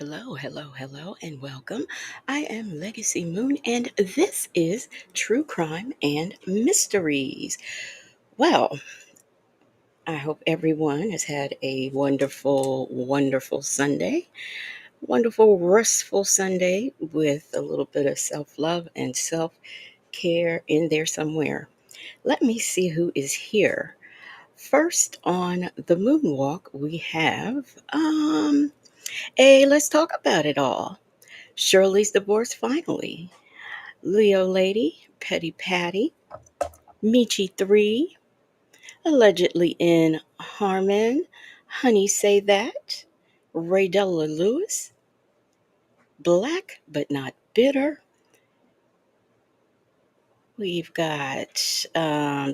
Hello, hello, hello, and welcome. I am Legacy Moon, and this is True Crime and Mysteries. Well, I hope everyone has had a wonderful, wonderful Sunday. Wonderful, restful Sunday with a little bit of self love and self care in there somewhere. Let me see who is here. First on the moonwalk, we have let's talk about it all. Shirley's divorce finally. Leo Lady, Petty Patty, Michi 3, allegedly in Harmon, Honey Say That, Raydella Lewis, Black but Not Bitter. We've got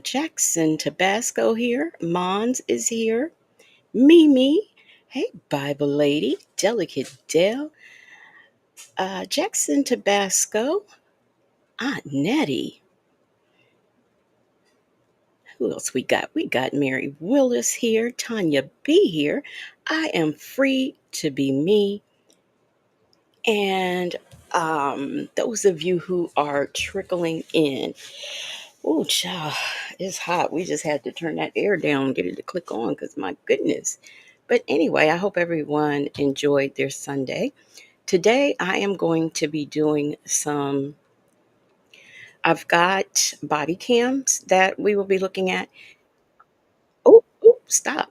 Jackson Tabasco here. Mons is here. Mimi. Hey, Bible Lady. Delicate Dell. Jackson Tabasco. Aunt Nettie. Who else we got? We got Mary Willis here, Tanya B here. I am free to be me. And those of you who are trickling in, oh, child, it's hot. We just had to turn that air down and get it to click on because my goodness. But anyway, I hope everyone enjoyed their Sunday. Today, I am going to be doing I've got body cams that we will be looking at. Oh, stop.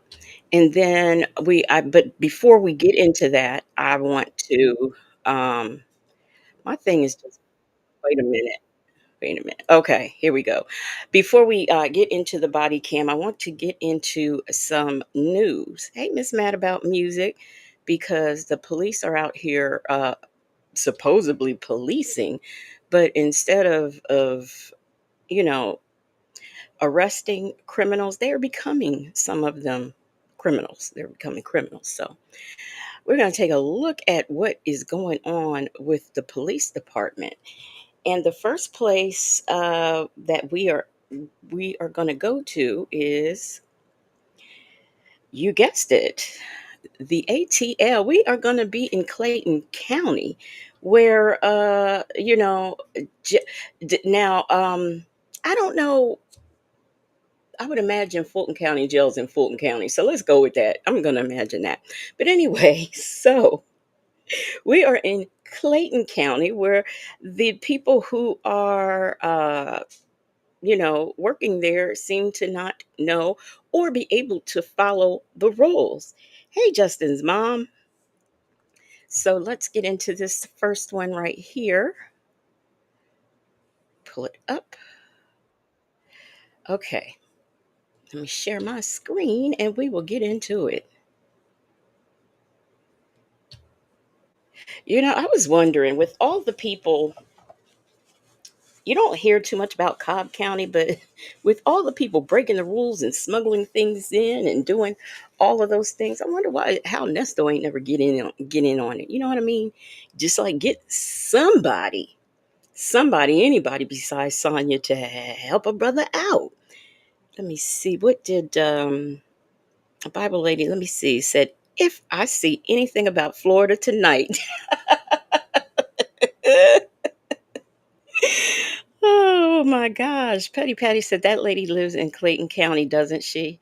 And then but before we get into that, I want to, um, my thing is just, wait a minute, wait a minute. Okay, here we go. Before we get into the body cam, I want to get into some news. Hey, Miss Mad about music, because the police are out here supposedly policing, but instead of, you know, arresting criminals, they are becoming some of them criminals. They're becoming criminals. So we're going to take a look at what is going on with the police department. And the first place that we are going to go to is, you guessed it, the ATL. We are going to be in Clayton County, where now I don't know. I would imagine Fulton County jails in Fulton County. So let's go with that. I'm going to imagine that. But anyway, so we are in Clayton County, where the people who are, working there seem to not know or be able to follow the rules. Hey, Justin's mom. So let's get into this first one right here. Pull it up. Okay. Let me share my screen and we will get into it. I was wondering, with all the people, you don't hear too much about Cobb County, but with all the people breaking the rules and smuggling things in and doing all of those things, I wonder how Nesto ain't never get in on it. You know what I mean? Just like get somebody, anybody besides Sonya to help a brother out. Let me see. What did a Bible lady? Let me see. Said, if I see anything about Florida tonight. Oh my gosh. Petty Patty said that lady lives in Clayton County, doesn't she?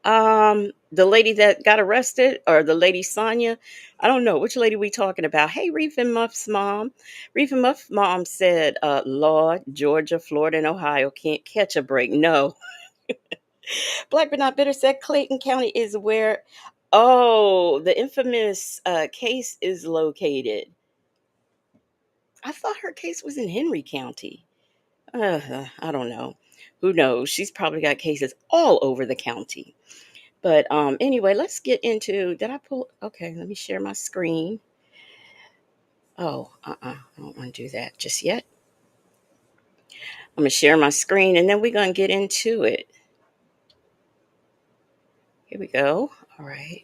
The lady that got arrested, or the lady Sonya? I don't know. Which lady we talking about? Hey, Reef and Muff's mom. Reef and Muff's mom said, Lord, Georgia, Florida, and Ohio can't catch a break. No. Black but not bitter said Clayton County is where, oh, the infamous case is located. I thought her case was in Henry County. I don't know. Who knows? She's probably got cases all over the county. But anyway, let's get into. Did I pull? Okay, let me share my screen. Oh, I don't want to do that just yet. I'm gonna share my screen, and then we're gonna get into it. Here we go. All right.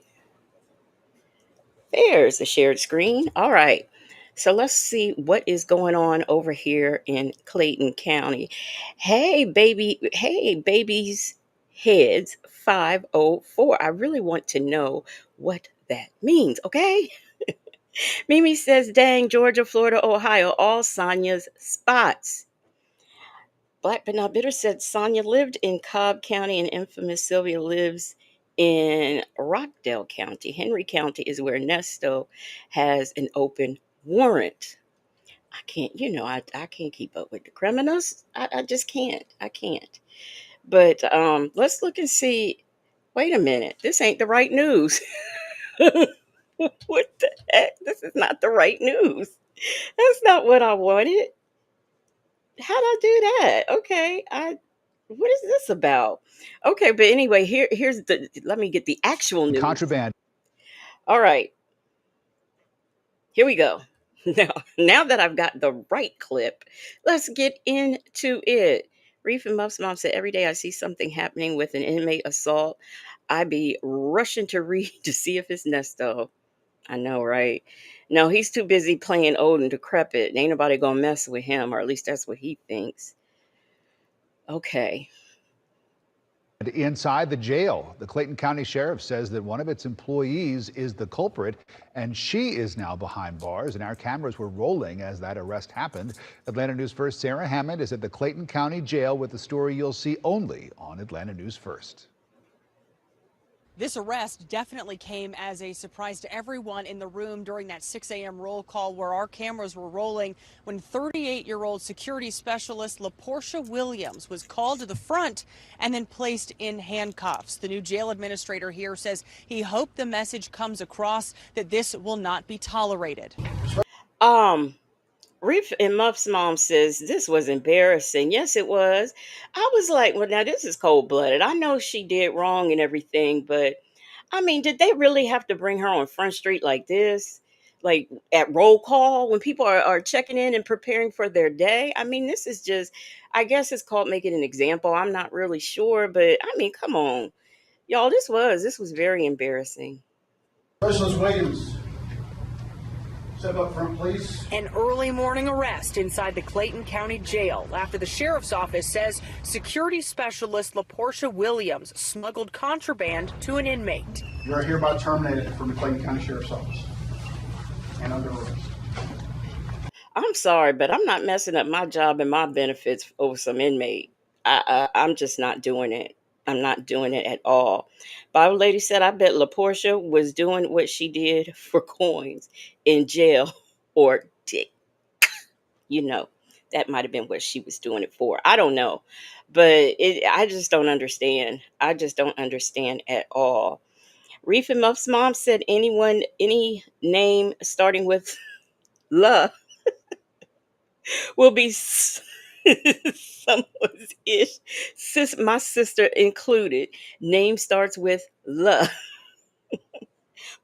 There's the shared screen. All right. So let's see what is going on over here in Clayton County. Hey, baby. Hey, babies heads 504. I really want to know what that means, okay? Mimi says, dang, Georgia, Florida, Ohio, all Sonia's spots. Black but not bitter said Sonia lived in Cobb County and infamous Sylvia lives in Rockdale County. Henry County is where Nesto has an open warrant. I can't, I can't keep up with the criminals. I just can't. I can't. But let's look and see. Wait a minute. This ain't the right news. What the heck? This is not the right news. That's not what I wanted. How'd I do that? Okay, what is this about? Okay, but anyway, here's the let me get the actual news. Contraband. All right, here we go. Now that I've got the right clip, let's get into it. Reef and Muff's mom said, every day I see something happening with an inmate assault, I be rushing to read to see if it's Nesto. I know, right? No, he's too busy playing old and decrepit. Ain't nobody gonna mess with him, or at least that's what he thinks. Okay. Inside the jail, the Clayton County Sheriff says that one of its employees is the culprit, and she is now behind bars, and our cameras were rolling as that arrest happened. Atlanta News First Sarah Hammond is at the Clayton County Jail with the story you'll see only on Atlanta News First. This arrest definitely came as a surprise to everyone in the room during that 6 a.m. roll call where our cameras were rolling when 38-year-old security specialist LaPortia Williams was called to the front and then placed in handcuffs. The new jail administrator here says he hoped the message comes across that this will not be tolerated. Reef and Muff's mom says this was embarrassing. Yes, it was. I was like, well, now this is cold blooded. I know she did wrong and everything, but I mean, did they really have to bring her on Front Street like this? Like at roll call when people are checking in and preparing for their day? I mean, this is just, I guess it's called making an example. I'm not really sure, but I mean, come on. Y'all, this was very embarrassing. Specialist Williams. Step up front, please. An early morning arrest inside the Clayton County Jail after the sheriff's office says security specialist LaPortia Williams smuggled contraband to an inmate. You are hereby terminated from the Clayton County Sheriff's Office and under arrest. I'm sorry, but I'm not messing up my job and my benefits over some inmate. I'm just not doing it. I'm not doing it at all. Bible lady said, I bet LaPortia was doing what she did for coins in jail or dick. That might have been what she was doing it for. I don't know. But I just don't understand. I just don't understand at all. Reef and Muff's mom said any name starting with La will be someone's ish. My sister included. Name starts with La.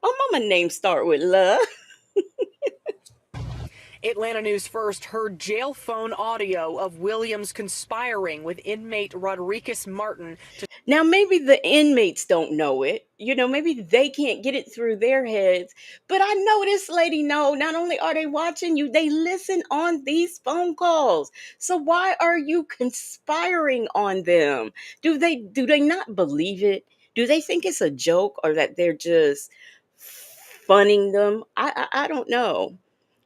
My mama name start with La. Atlanta News First heard jail phone audio of Williams conspiring with inmate Rodriguez Martin to. Now, maybe the inmates don't know it. Maybe they can't get it through their heads. But I know this lady know. Not only are they watching you, they listen on these phone calls. So why are you conspiring on them? Do they not believe it? Do they think it's a joke or that they're just funning them? I don't know.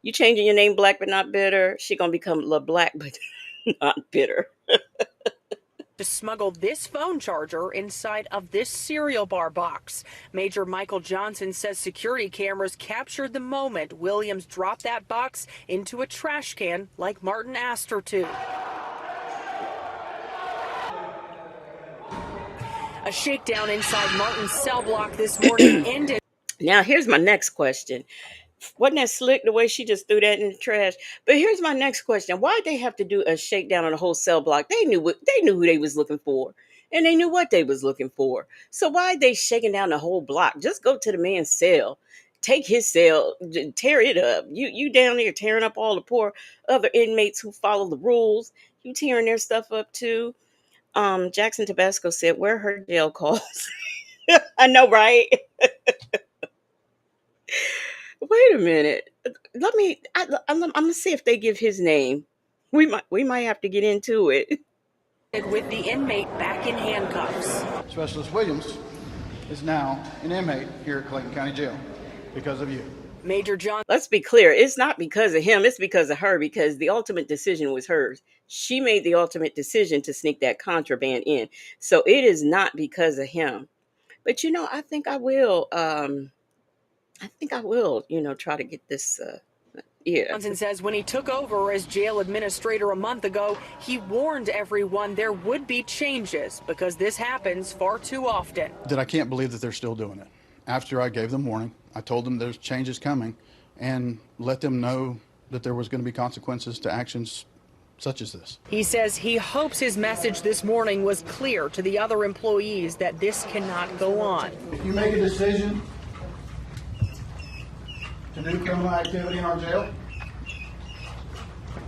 You changing your name Black but not bitter. She gonna become La Black but not bitter. To smuggle this phone charger inside of this cereal bar box. Major Michael Johnson says security cameras captured the moment Williams dropped that box into a trash can like Martin asked her to. A shakedown inside Martin's cell block this morning ended. Now, here's my next question. Wasn't that slick the way she just threw that in the trash? But here's my next question. Why'd they have to do a shakedown on the whole cell block? They knew who they was looking for. And they knew what they was looking for. So why'd they shaking down the whole block? Just go to the man's cell. Take his cell, tear it up. You down there tearing up all the poor other inmates who follow the rules. You tearing their stuff up too. Jackson Tabasco said, where are her jail calls? I know, right? Wait a minute. I'm gonna see if they give his name. We might have to get into it. With the inmate back in handcuffs. Specialist Williams is now an inmate here at Clayton County Jail. because of you. Major John Let's be clear. It's not because of him. It's because of her, because the ultimate decision was hers. She made the ultimate decision to sneak that contraband in. So it is not because of him. But I think I will, try to get this yeah. Johnson says when he took over as jail administrator a month ago, he warned everyone there would be changes because this happens far too often. That I can't believe that they're still doing it. After I gave them warning, I told them there's changes coming and let them know that there was going to be consequences to actions such as this. He says he hopes his message this morning was clear to the other employees that this cannot go on. If you make a decision to do criminal activity in our jail,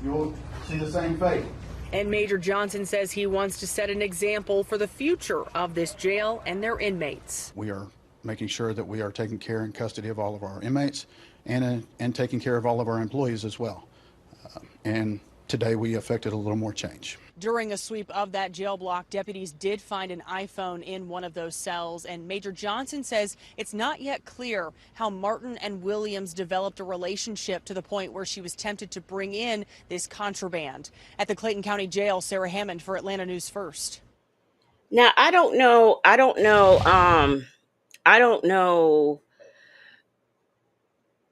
you'll see the same fate. And Major Johnson says he wants to set an example for the future of this jail and their inmates. We are making sure that we are taking care and custody of all of our inmates and taking care of all of our employees as well. And today we effected a little more change. During a sweep of that jail block, deputies did find an iPhone in one of those cells, and Major Johnson says it's not yet clear how Martin and Williams developed a relationship to the point where she was tempted to bring in this contraband. At the Clayton County Jail, Sarah Hammond for Atlanta News First. Now, I don't know.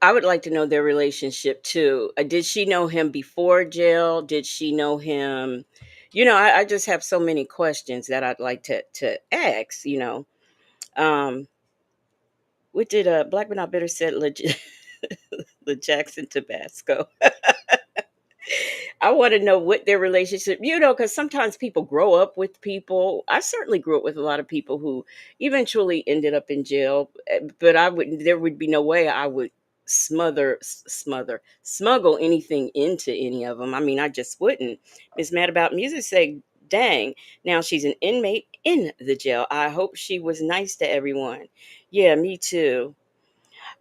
I would like to know their relationship too. Did she know him before jail? Did she know him? I just have so many questions that I'd like to ask. What did Black but Not Bitter said? The Jackson Tabasco. I want to know what their relationship, because sometimes people grow up with people. I certainly grew up with a lot of people who eventually ended up in jail, but there would be no way I would smuggle anything into any of them. I mean, I just wouldn't. Miss Mad About Music say, dang, now she's an inmate in the jail. I hope she was nice to everyone. Yeah, me too.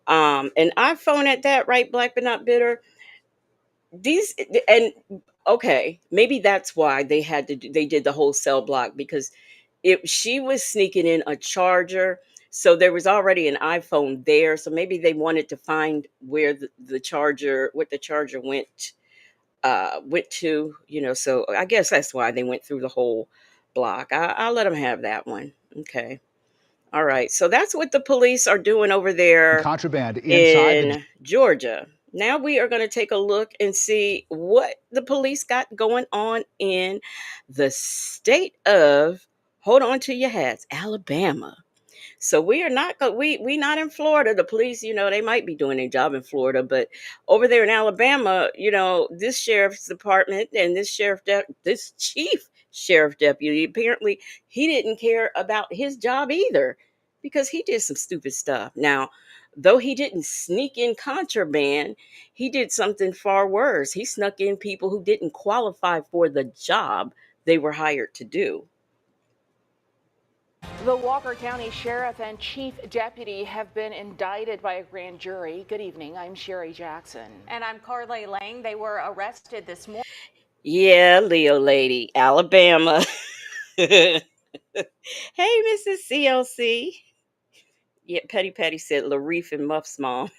An iPhone at that, right? Black but Not Bitter. These and okay, maybe that's why they did the whole cell block, because if she was sneaking in a charger, so there was already an iPhone there, so maybe they wanted to find where the charger what the charger went to, so I guess that's why they went through the whole block. I'll let them have that one. Okay. All right. So that's what the police are doing over there Contraband inside in Georgia. Now we are going to take a look and see what the police got going on in the state of, hold on to your hats, Alabama. So we are not we not in Florida. The police, they might be doing their job in Florida, but over there in Alabama, this sheriff's department and this chief sheriff deputy, apparently he didn't care about his job either, because he did some stupid stuff. Now, though he didn't sneak in contraband, he did something far worse. He snuck in people who didn't qualify for the job they were hired to do. The Walker County Sheriff and Chief Deputy have been indicted by a grand jury. Good evening. I'm Sherry Jackson. And I'm Carly Lang. They were arrested this morning. Yeah, Leo lady, Alabama. Hey, Mrs. CLC. Yeah, Petty said LaReef and Muff's mom.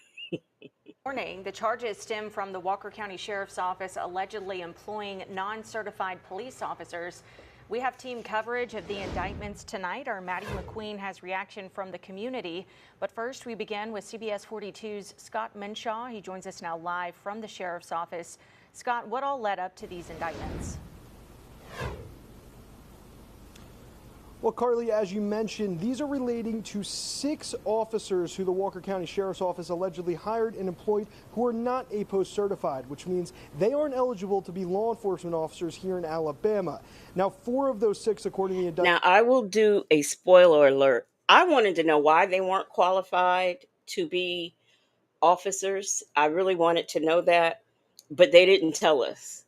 The charges stem from the Walker County Sheriff's Office allegedly employing non-certified police officers. We have team coverage of the indictments tonight. Our Maddie McQueen has reaction from the community. But first, we begin with CBS 42's Scott Menshaw. He joins us now live from the Sheriff's Office. Scott, what all led up to these indictments? Well, Carly, as you mentioned, these are relating to 6 officers who the Walker County Sheriff's Office allegedly hired and employed who are not APOS certified, which means they aren't eligible to be law enforcement officers here in Alabama. Now, 4 of those 6, according to the indictment. Now, I will do a spoiler alert. I wanted to know why they weren't qualified to be officers. I really wanted to know that, but they didn't tell us.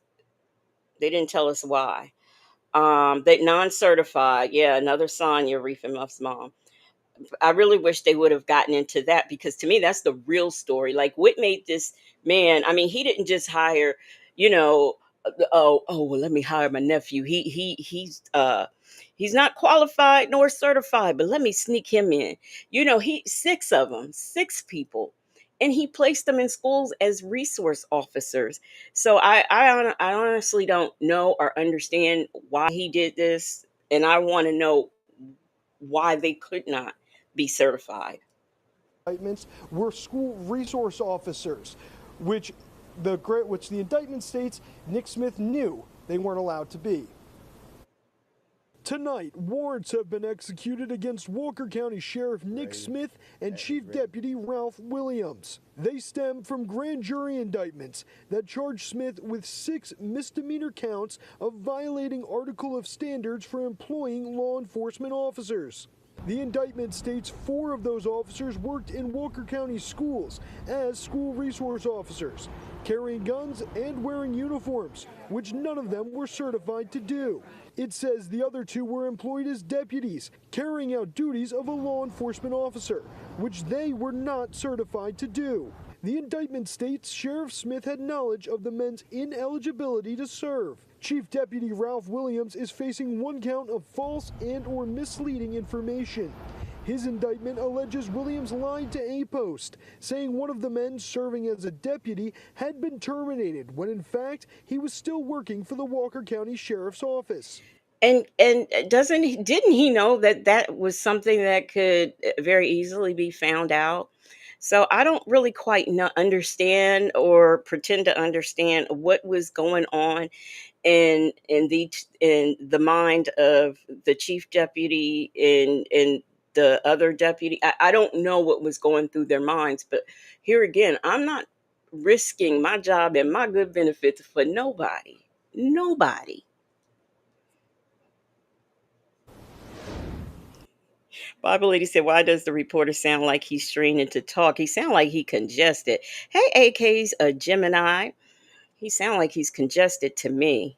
They didn't tell us why. They non-certified. Yeah, another Sonya, Reef and Muff's mom. I really wish they would have gotten into that, because to me, that's the real story. Like, what made this man? I mean, he didn't just hire, well, let me hire my nephew. He's not qualified nor certified, but let me sneak him in. 6 of them, 6 people. and he placed them in schools as resource officers. So I honestly don't know or understand why he did this, and I want to know why they could not be certified. Indictments were school resource officers, which the indictment states Nick Smith knew they weren't allowed to be. Tonight, warrants have been executed against Walker County Sheriff Nick Smith and Chief Deputy Ralph Williams. They stem from grand jury indictments that charge Smith with 6 misdemeanor counts of violating Article of Standards for employing law enforcement officers. The indictment states 4 of those officers worked in Walker County schools as school resource officers, carrying guns and wearing uniforms, which none of them were certified to do. It says the other 2 were employed as deputies, carrying out duties of a law enforcement officer, which they were not certified to do. The indictment states Sheriff Smith had knowledge of the men's ineligibility to serve. Chief Deputy Ralph Williams is facing 1 count of false and/or misleading information. His indictment alleges Williams lied to A Post, saying one of the men serving as a deputy had been terminated when in fact he was still working for the Walker County Sheriff's Office. And didn't he know that that was something that could very easily be found out? So I don't really quite understand or pretend to understand what was going on in the mind of the chief deputy and the other deputy. I don't know what was going through their minds, but here again, I'm not risking my job and my good benefits for nobody. Nobody. Bible lady said, "Why does the reporter sound like he's straining to talk? He sound like he congested." Hey, AK's a Gemini. He sound like he's congested to me.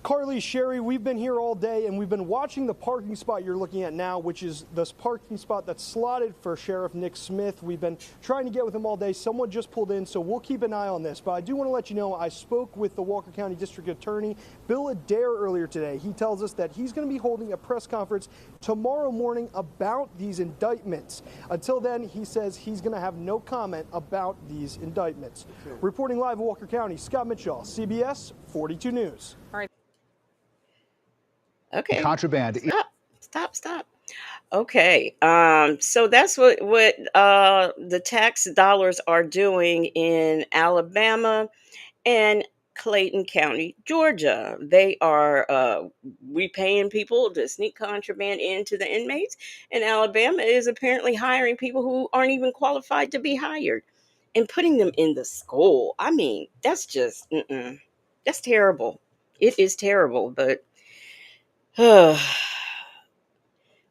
Carly, Sherry, we've been here all day and we've been watching the parking spot you're looking at now, which is this parking spot that's slotted for Sheriff Nick Smith. We've been trying to get with him all day. Someone just pulled in, so we'll keep an eye on this. But I do want to let you know I spoke with the Walker County District Attorney, Bill Adair, earlier today. He tells us that he's going to be holding a press conference tomorrow morning about these indictments. Until then, he says he's going to have no comment about these indictments. Reporting live in Walker County, Scott Mitchell, CBS 42 News. All right. Okay. Contraband. Stop. Okay. So that's what the tax dollars are doing in Alabama and Clayton County, Georgia. They are repaying people to sneak contraband into the inmates, and Alabama is apparently hiring people who aren't even qualified to be hired and putting them in the school. I mean, that's just that's terrible. It is terrible, but Black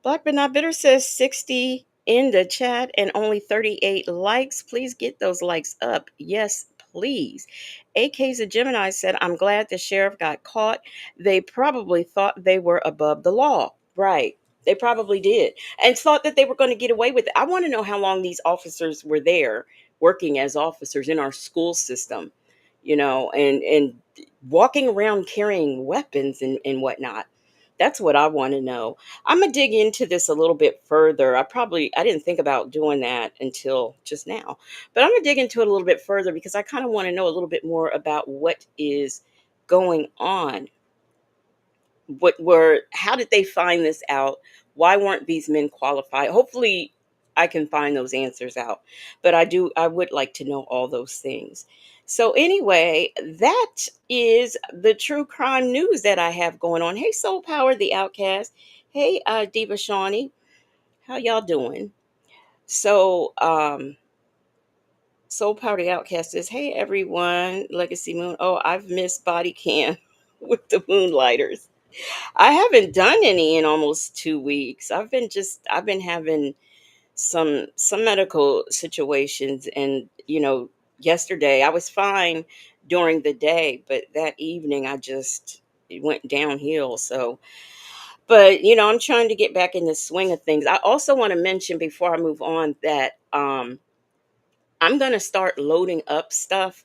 but not bitter says 60 in the chat and only 38 likes. Please get those likes up. Yes, please. AK's a Gemini said, "I'm glad the sheriff got caught. They probably thought they were above the law." Right. They probably did. And thought that they were going to get away with it. I want to know how long these officers were there working as officers in our school system, and walking around carrying weapons and whatnot. That's what I want to know. I'm gonna dig into this a little bit further. I didn't think about doing that until just now, but I'm gonna dig into it a little bit further because I kind of want to know a little bit more about what is going on. How did they find this out? Why weren't these men qualified? Hopefully I can find those answers out, but I would like to know all those things. So anyway, that is the true crime news that I have going on. Hey, Soul Power, the Outcast. Hey, Diva Shawnee, how y'all doing? So Soul Power, the Outcast says, "Hey everyone, Legacy Moon. Oh, I've missed body cam with the Moonlighters. I haven't done any in almost 2 weeks. I've been having some medical situations, and yesterday I was fine during the day, but that evening it went downhill. So, but I'm trying to get back in the swing of things. I also want to mention before I move on that I'm going to start loading up stuff.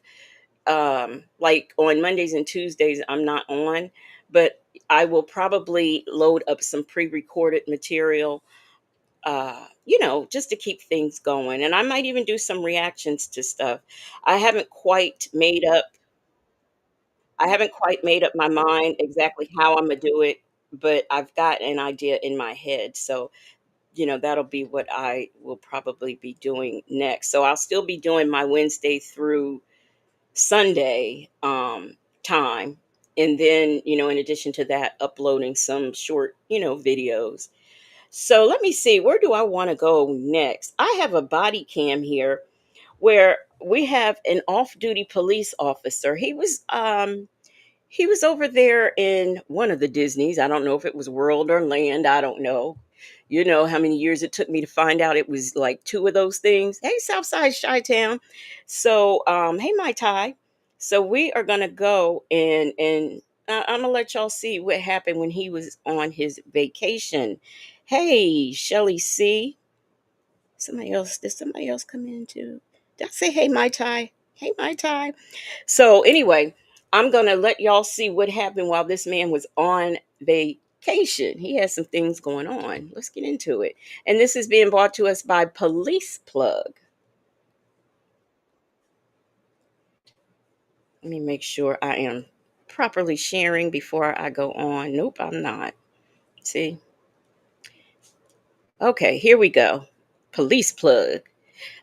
Like on Mondays and Tuesdays I'm not on, but I will probably load up some pre-recorded material just to keep things going. And I might even do some reactions to stuff. I haven't quite made up I haven't quite made up my mind exactly how I'm gonna do it, but I've got an idea in my head. So, that'll be what I will probably be doing next. So I'll still be doing my Wednesday through Sunday time. And then, in addition to that, uploading some short, videos. So let me see, where do I want to go next? I have a body cam here where we have an off-duty police officer. He was over there in one of the Disneys. I don't know if it was World or Land. I don't know. You know how many years it took me to find out it was like two of those things. Hey, Southside Chi-Town. So, hey, my Ty. So we are gonna go and I'm gonna let y'all see what happened when he was on his vacation. Hey, Shelly C. Somebody else. Did somebody else come in too? Did I say hey, my Ty? Hey, my Ty. So anyway, I'm gonna let y'all see what happened while this man was on vacation. He has some things going on. Let's get into it. And this is being brought to us by Police Plug. Let me make sure I am properly sharing before I go on. Nope, I'm not. See? Okay, here we go. Police Plug.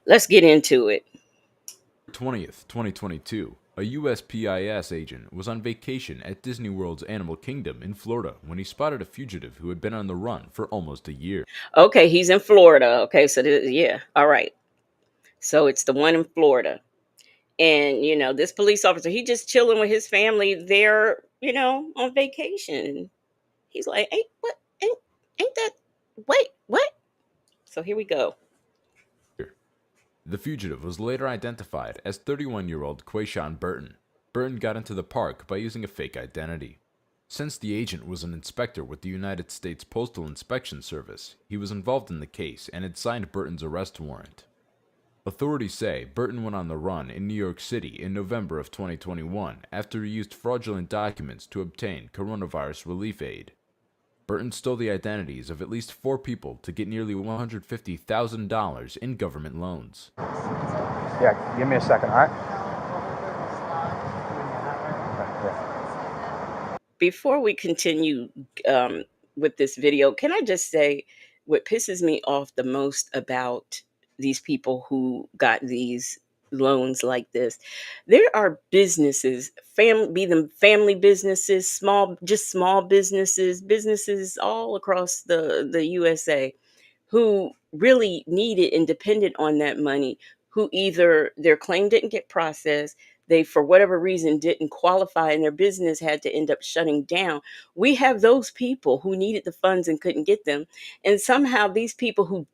Let's get into it. 20th, 2022, a USPIS agent was on vacation at Disney World's Animal Kingdom in Florida when he spotted a fugitive who had been on the run for almost a year. Okay, he's in Florida. Okay, so yeah, all right. So it's the one in Florida. And, this police officer, he just chilling with his family there, on vacation. He's like, hey, what? Ain't that, wait, what? So here we go. The fugitive was later identified as 31-year-old Quayshawn Burton. Burton got into the park by using a fake identity. Since the agent was an inspector with the United States Postal Inspection Service, he was involved in the case and had signed Burton's arrest warrant. Authorities say Burton went on the run in New York City in November of 2021 after he used fraudulent documents to obtain coronavirus relief aid. Burton stole the identities of at least 4 people to get nearly $150,000 in government loans. Yeah, give me a second, all right? Before we continue with this video, can I just say what pisses me off the most about these people who got these loans like this? There are businesses, be them family businesses, small businesses all across the USA who really needed and depended on that money, who either their claim didn't get processed, they for whatever reason didn't qualify and their business had to end up shutting down. We have those people who needed the funds and couldn't get them. And somehow these people who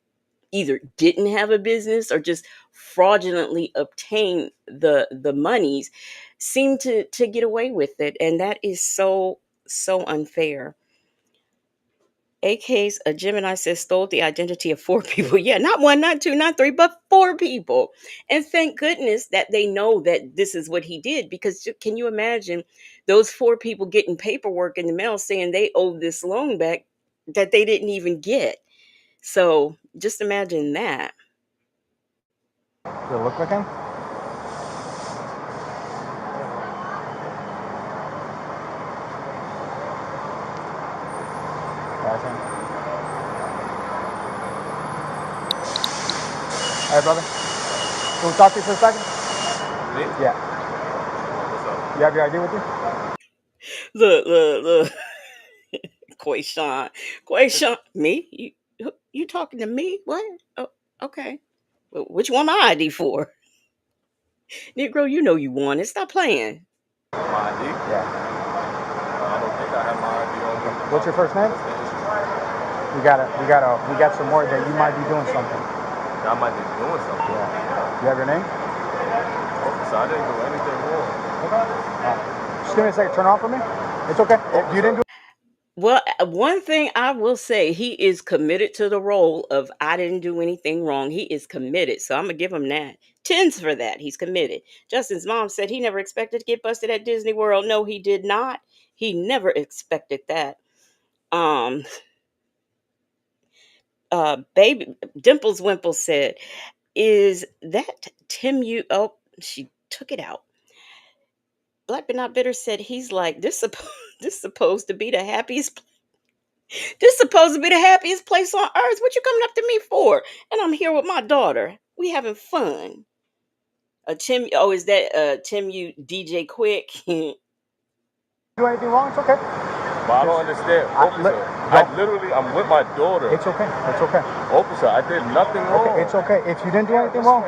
either didn't have a business or just fraudulently obtained the monies seem to get away with it. And that is so unfair. AK's a Gemini says stole the identity of 4 people. Yeah, not 1, not 2, not 3, but 4 people. And thank goodness that they know that this is what he did, because can you imagine those 4 people getting paperwork in the mail saying they owe this loan back that they didn't even get? So just imagine that. Does it look like him? That's him. All right, brother. Can we talk to you for a second? Me? Yeah. What's up? You have your ID with you? Look. Quayshawn, me? You talking to me? What? Oh, okay. Well, which one my ID for? Negro, you know you won it. Stop playing. My ID? Yeah. I don't think I have my ID on me. What's your first name? We got some more that you might be doing something. I might be doing something. Yeah. You have your name? So I didn't do anything wrong. Okay. Just give me a second. Turn it on for me. It's okay. You didn't do. Well, one thing I will say, he is committed to the role of I didn't do anything wrong. He is committed. So I'm going to give him that. 10s for that. He's committed. Justin's mom said he never expected to get busted at Disney World. No, he did not. He never expected that. Um, Baby Dimples Wimple said, "Is that Tim? You oh, she took it out." Black but not bitter said, "He's like this. This supposed to be the happiest. This supposed to be the happiest place on earth. What you coming up to me for? And I'm here with my daughter. We having fun." Tim, oh, is that Tim? You DJ Quick? Do anything wrong? It's okay. But I don't understand. Officer, I'm with my daughter. It's okay. It's okay. Officer, I did nothing wrong. Okay, it's okay. If you didn't do anything wrong,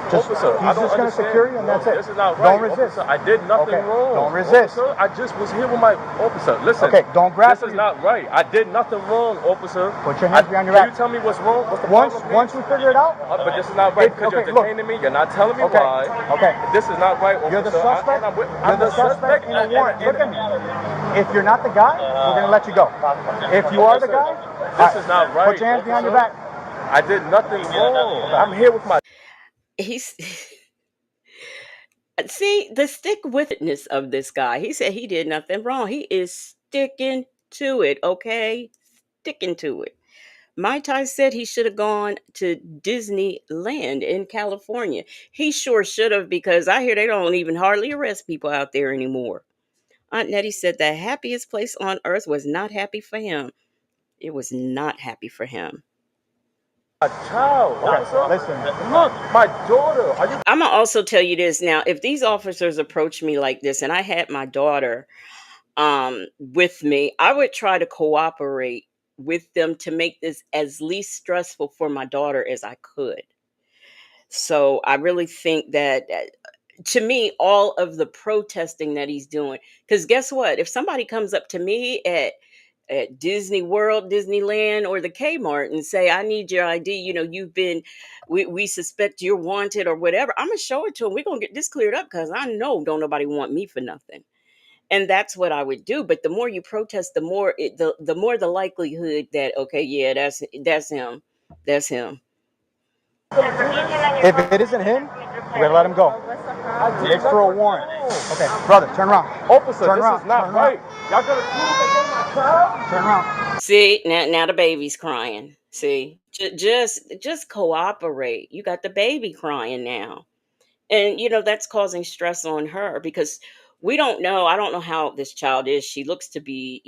Officer, I he's don't just going to understand. secure you and that's it. This is not right. Don't resist. Officer, I did nothing wrong. Don't resist. Officer, I just was here with my officer. Listen. Okay, don't grab. This is not right. I did nothing wrong, officer. Put your hands behind your Can back. you tell me what's wrong? What's the Once problem? we figure it out. But this is not right because you're detaining me. You're not telling me why. Okay. This is not right, officer. You're the suspect. I'm You're the suspect in a warrant. Look at me. If you're not the guy, we're going to let you go. If you are the guy, this is not right. Put your hands behind your back. I did nothing wrong. I'm here with my. He's see the stick witness of this guy. He said he did nothing wrong. He is sticking to it. Okay, sticking to it. Mai Tai said he should have gone to Disneyland in California. He sure should have because I hear they don't even hardly arrest people out there anymore. Aunt Nettie said the happiest place on earth was not happy for him. It was not happy for him. A child. Okay, listen. Look, my daughter. I'm gonna also tell you this now. If these officers approach me like this, and I had my daughter with me, I would try to cooperate with them to make this as least stressful for my daughter as I could. So I really think that to me, all of the protesting that he's doing, because guess what? If somebody comes up to me at Disney World, Disneyland, or the Kmart and say, "I need your ID, you've been, we suspect you're wanted," or whatever, I'm gonna show it to them. We're gonna get this cleared up because I know don't nobody want me for nothing. And that's what I would do. But the more you protest, the more the more the likelihood that, okay, yeah, that's him. That's him. If it isn't him, we're going to let him go. It's for a warrant. Okay, brother, turn around. Officer, turn this around. is not right. Y'all gonna my child? Turn around. See, now the baby's crying. See, just cooperate. You got the baby crying now. And that's causing stress on her because we don't know. I don't know how this child is. She looks to be,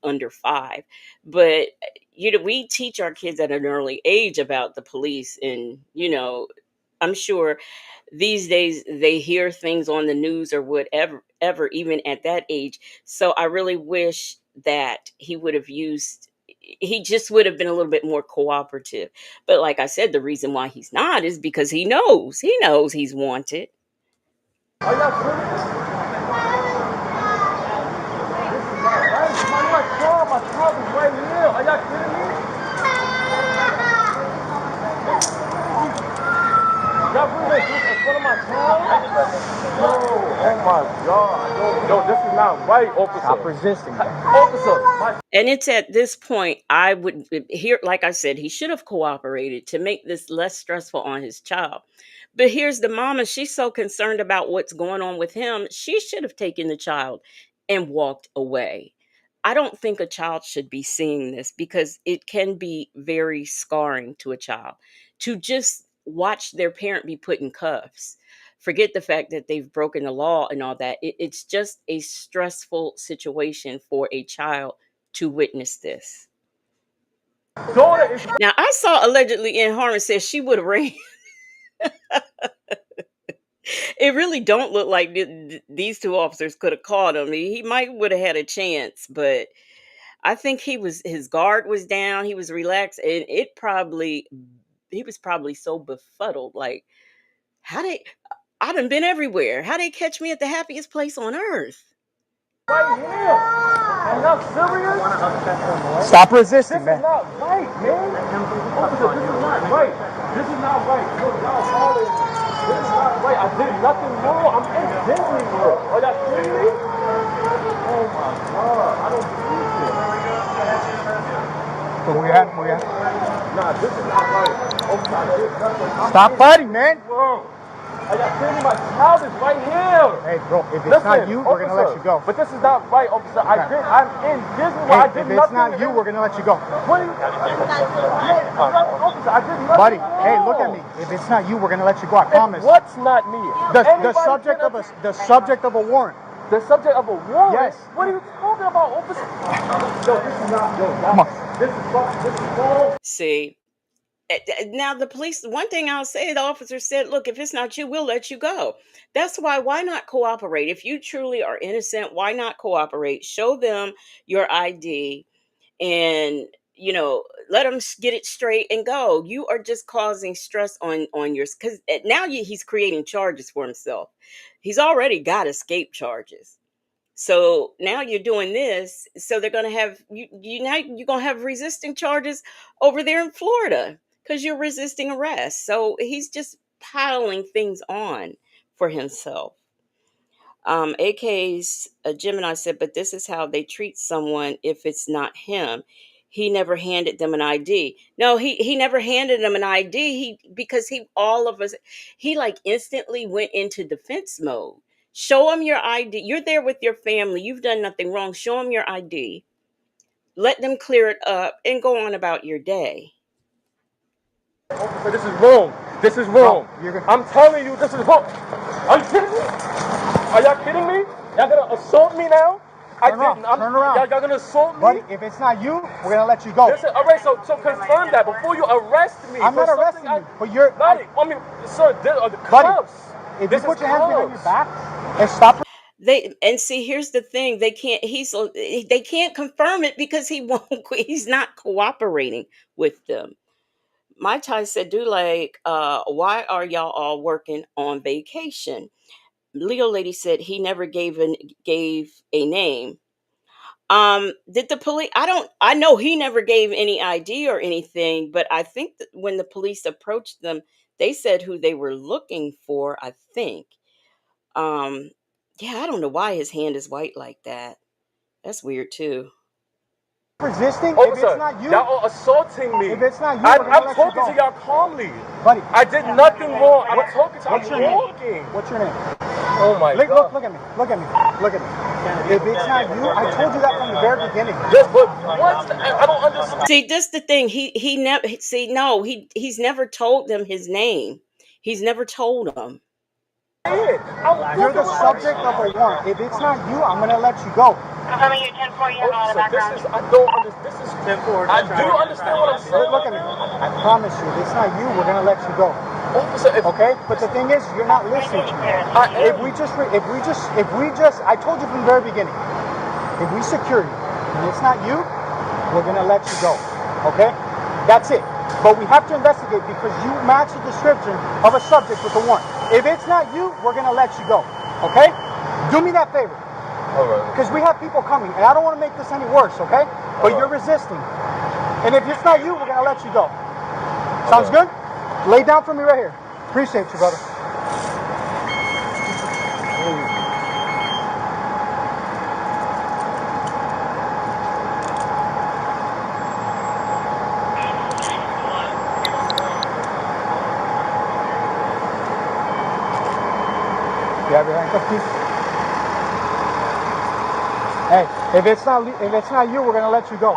under 5. But we teach our kids at an early age about the police, and I'm sure these days they hear things on the news or whatever, even at that age. So I really wish that he just would have been a little bit more cooperative. But like I said, the reason why he's not is because he knows he's wanted. Are y'all serious? This is not right. My child is right here. Are y'all kidding me? Y'all really in front of my child? No. Oh my God. No, this is not right, officer. Stop resisting. Officer. And it's at this point I would hear, like I said, he should have cooperated to make this less stressful on his child. But here's the mama. She's so concerned about what's going on with him. She should have taken the child and walked away. I don't think a child should be seeing this because it can be very scarring to a child to just watch their parent be put in cuffs. Forget the fact that they've broken the law and all that. It's just a stressful situation for a child to witness this. Now, I saw allegedly in Harmon says she would have ran. It really don't look like these two officers could have caught him. He might would have had a chance, but I think his guard was down. He was relaxed, and he was probably so befuddled. Like, I done been everywhere. How they catch me at the happiest place on earth? Right here. Are y'all serious? Stop resisting, man. This is not right, man. Officer, this is not right. This is not right. Look, y'all following. This is not right. I did nothing wrong. I'm in Disney World. Are y'all kidding me? Oh my God. I don't believe this. So we had. Nah, this is not right. Officer, I did nothing. Stop fighting, man. Wrong. Are y'all kidding me? My child is right here. Hey, bro, if it's not you, we're gonna let you go. But this is not right, officer. I'm in Disney. Hey, I did if it's nothing. not you, we're gonna let you go. What are you? Officer, I did nothing. Buddy, wrong. hey, look at me. If it's not you, we're gonna let you go. I promise. What's not me? The subject of a warrant. The subject of a warrant? Yes. What are you talking about, officer? Yo, this is not. Yo, Come on. This is wrong. See, now the police, one thing I'll say, the officer said, look, if it's not you, we'll let you go. That's why not cooperate? If you truly are innocent, why not cooperate? Show them your ID and, let them get it straight and go. You are just causing stress on yours, because now he's creating charges for himself. He's already got escape charges. So now you're doing this. So they're going to have now you're going to have resisting charges over there in Florida because you're resisting arrest. So he's just piling things on for himself. AK's Gemini said, but this is how they treat someone if it's not him. He never handed them an ID. No, he never handed them an ID. Because all of us, he like instantly went into defense mode. Show them your ID. You're there with your family. You've done nothing wrong. Show them your ID. Let them clear it up and go on about your day. Officer, this is wrong. This is wrong. I'm telling you, this is wrong. Are you kidding me? Are y'all kidding me? Y'all gonna assault me now? Turn around. Y'all gonna assault me? Buddy, if it's not you, we're gonna let you go. Listen, all right, so confirm that before you arrest me. I'm not arresting you, but you're. Sir, the buddy, cuffs. if you put your hands behind your back and stop. Here's the thing, they can't confirm it because he's not cooperating with them. My Ty said, why are y'all all working on vacation? Leo lady said he never gave a name. Did the police? I know he never gave any ID or anything, but I think that when the police approached them, they said who they were looking for, I think. Yeah, I don't know why his hand is white like that. That's weird too. Resisting? Officer, if it's not you, y'all are assaulting me. If it's not you, I'm talking to y'all calmly. Buddy, I did nothing wrong. I'm talking to What's you. your name? What's your name? Oh my God. Look at me. Look at me. Look at me. If it's not you, I told you that from the very beginning. Yes, but what? I don't understand. See, this the thing. He never he's never told them his name. He's never told them. You're the subject of a warrant. If it's not you, I'm gonna let you go. I don't understand. This is 10-4. I do understand what I'm saying. Look at me. I promise you, if it's not you, we're gonna let you go. Officer, okay? But the thing is, you're not listening to me. If we just, I told you from the very beginning, if we secure you and it's not you, we're gonna let you go. Okay? That's it. But we have to investigate because you match the description of a subject with a warrant. If it's not you, we're gonna let you go. Okay? Do me that favor. Because we have people coming, and I don't want to make this any worse, okay? But you're resisting. And if it's not you, we're going to let you go. Sounds good? Lay down for me right here. Appreciate you, brother. You have your handcuffs, please? Hey, if it's not you, we're gonna let you go.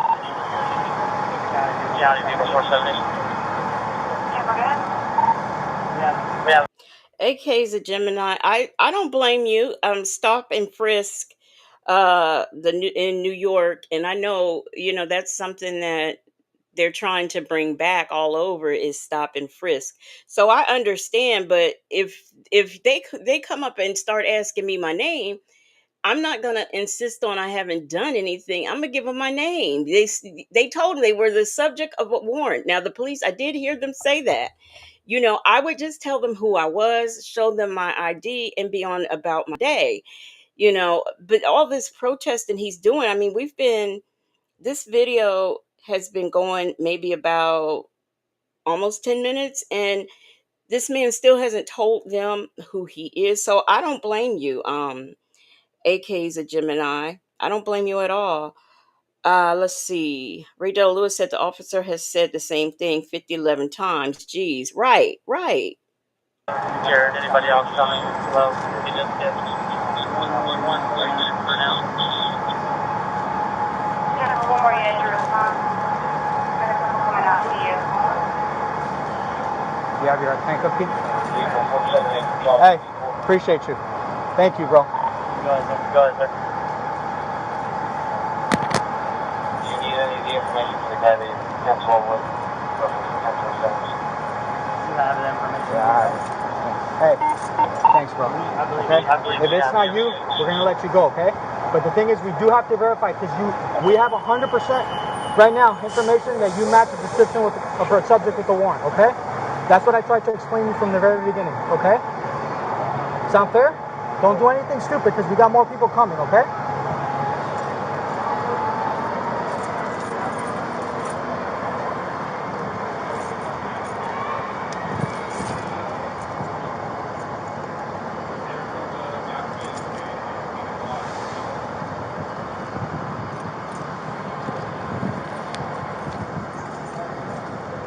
AK's a Gemini. I don't blame you. Stop and frisk in New York, and I know that's something that they're trying to bring back all over is stop and frisk. So I understand, but if they come up and start asking me my name, I'm not going to insist on I haven't done anything. I'm going to give them my name. They told me they were the subject of a warrant. Now, the police, I did hear them say that. I would just tell them who I was, show them my ID, and be on about my day. But all this protesting he's doing, I mean, this video has been going maybe about almost 10 minutes, and this man still hasn't told them who he is. So I don't blame you. AK's a Gemini. I don't blame you at all. Let's see. Raydell Lewis said the officer has said the same thing 50, 11 times. Geez. Right. Jared, anybody else coming? Hello? We just get 111 for now. Yeah, one more yet to respond. Coming out to you. You have your handcuff key? Hey, appreciate you. Thank you, bro. Go ahead, sir. Do you need any of the information for the guy that you cancel with? You have the information. Yeah. Hey, thanks, bro. Okay? If it's not you, we're gonna let you go, okay? But the thing is, we do have to verify because we have 100% right now information that you match the description with for a subject with the warrant, okay? That's what I tried to explain to you from the very beginning, okay? Sound fair? Don't do anything stupid because we got more people coming, okay?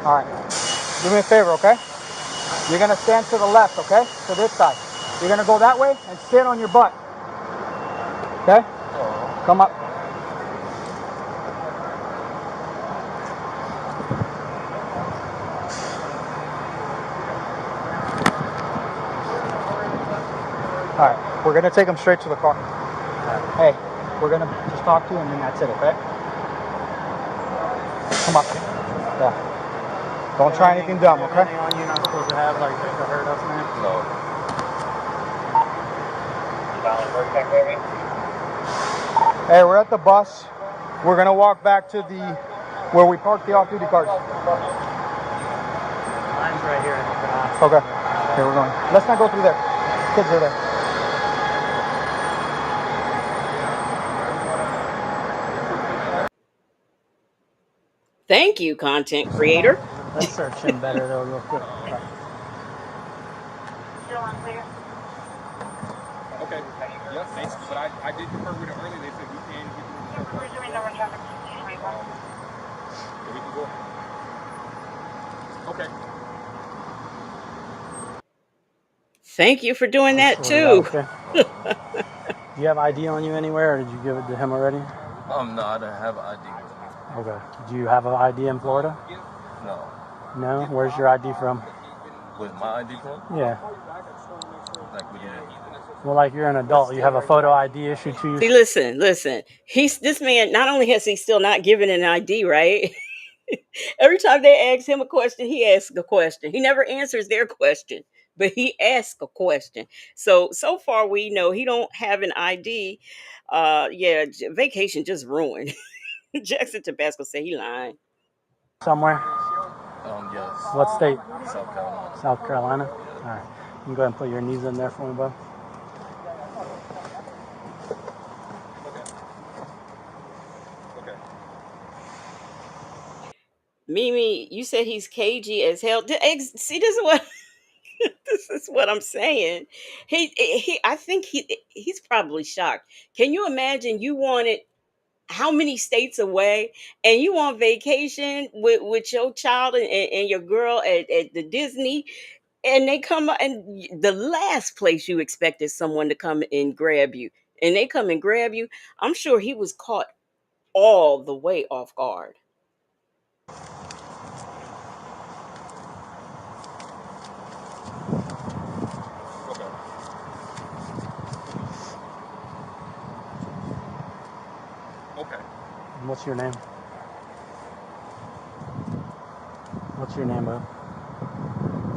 All right. Do me a favor, okay? You're gonna stand to the left, okay? To this side. You're gonna go that way and stand on your butt. Okay? Come up. All right. We're gonna take him straight to the car. Hey, we're gonna just talk to you and then that's it, okay? Come up. Yeah. Don't try anything dumb, okay? Anything on you not supposed to have, like, to hurt us, man? No. Hey, we're at the bus. We're gonna walk back to where we parked the off-duty cars. Mine's right here. Okay. Here we're going. Let's not go through there. Kids are there. Thank you, content creator. Let's search him better, though, real quick. Still unclear. Okay. Yep. Thanks. But I did confer with it earlier. They said we can get through. We're doing number traffic. Yeah, we can go. Okay. Thank you for doing that Sorted out, too. okay. Do you have ID on you anywhere, or did you give it to him already? No, I don't have ID with me. Okay. Do you have an ID in Florida? No. No? Where's your ID from? With my ID form? Yeah. Like, with you? Well, like you're an adult. You have a photo ID issued to you? See, listen. This man, not only has he still not given an ID, right? Every time they ask him a question, he asks a question. He never answers their question, but he asks a question. So far we know he don't have an ID. Yeah, vacation just ruined. Jackson Tabasco said he lying. Somewhere? Yes. What state? South Carolina. South Carolina? All right. You can go ahead and put your knees in there for me, bud. Mimi, you said he's cagey as hell. See, this is what this is what I'm saying. I think he's probably shocked. Can you imagine? You wanted how many states away, and you on vacation with your child and your girl at the Disney, and they come and the last place you expected someone to come and grab you, and they come and grab you. I'm sure he was caught all the way off guard. Okay. What's your name? What's your name, bud?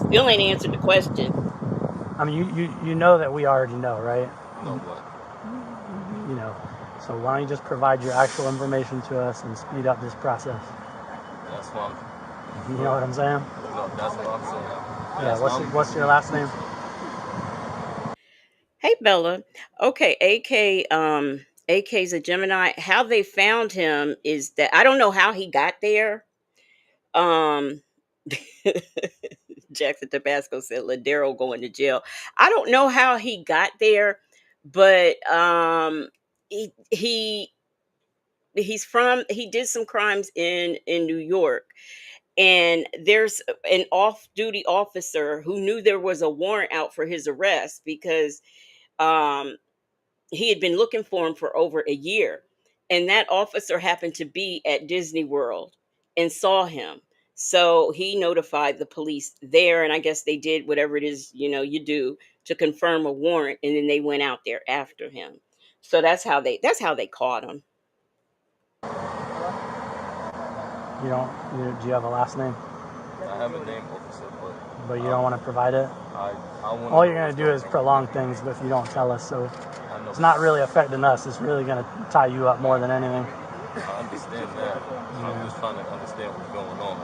Still ain't answered the question. I mean, you know that we already know, right? No what? You know. So why don't you just provide your actual information to us and speed up this process? That's what You know what I'm saying? No, that's what I'm saying. Yeah. What's your last name? Hey Bella. Okay, AK's a Gemini. How they found him is that I don't know how he got there. Um Jackson Tabasco said Ladero going to jail. I don't know how he got there, but he did some crimes in New York, and there's an off-duty officer who knew there was a warrant out for his arrest because um, he had been looking for him for over a year. And that officer happened to be at Disney World and saw him. So he notified the police there, and I guess they did whatever it is, you do to confirm a warrant, and then they went out there after him. So that's how they caught him. Do you have a last name? I have a name, officer, But you don't want to provide it? I want. All you're going to do is prolong things if you don't tell us. So it's not really affecting us. It's really going to tie you up more than anything. I understand that. I'm just trying to understand what's going on.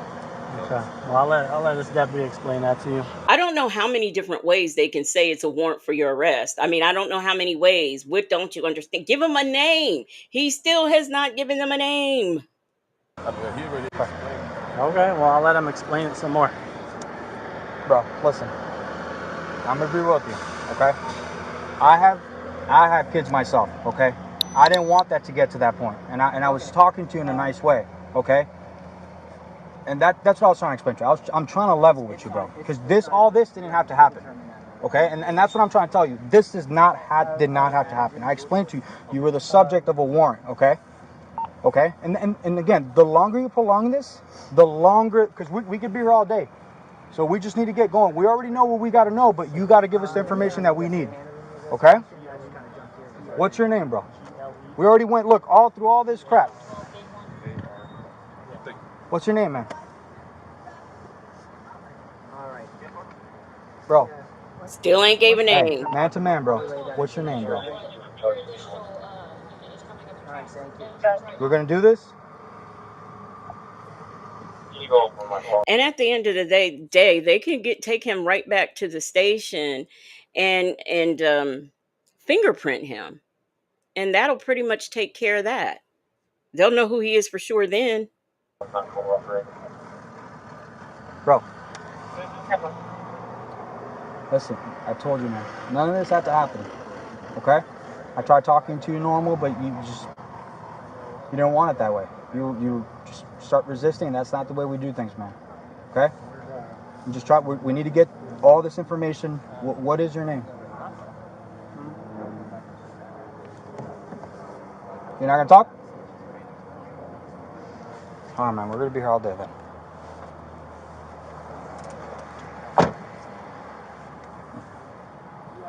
Okay. Well, I'll let this deputy explain that to you. I don't know how many different ways they can say it's a warrant for your arrest. I mean, I don't know how many ways. What don't you understand? Give him a name. He still has not given them a name. I mean, he already explained. Okay, well, I'll let him explain it some more. Bro, listen. I'm gonna be real with you, okay? I have kids myself, okay? I didn't want that to get to that point, and I was talking to you in a nice way, okay? And that's what I was trying to explain to you. I'm trying to level with you, bro, because all this didn't have to happen, okay? And that's what I'm trying to tell you. This did not have to happen. I explained to you, you were the subject of a warrant, okay? Okay, and again, the longer you prolong this, the longer, because we could be here all day. So we just need to get going. We already know what we got to know, but you got to give us the information that we need. Okay? What's your name, bro? We already went, look, all through all this crap. What's your name, man? Bro. Still ain't gave a name. Hey, man to man, bro. What's your name, bro? We're going to do this? And at the end of the day, they can take him right back to the station and fingerprint him, and that'll pretty much take care of that. They'll know who he is for sure then. Bro. Listen, I told you, man. None of this had to happen. Okay? I tried talking to you normal, but you didn't want it that way. You just start resisting. That's not the way we do things, man. Okay? You just try. We need to get all this information. What is your name? You're not gonna talk? All right, man. We're gonna be here all day then.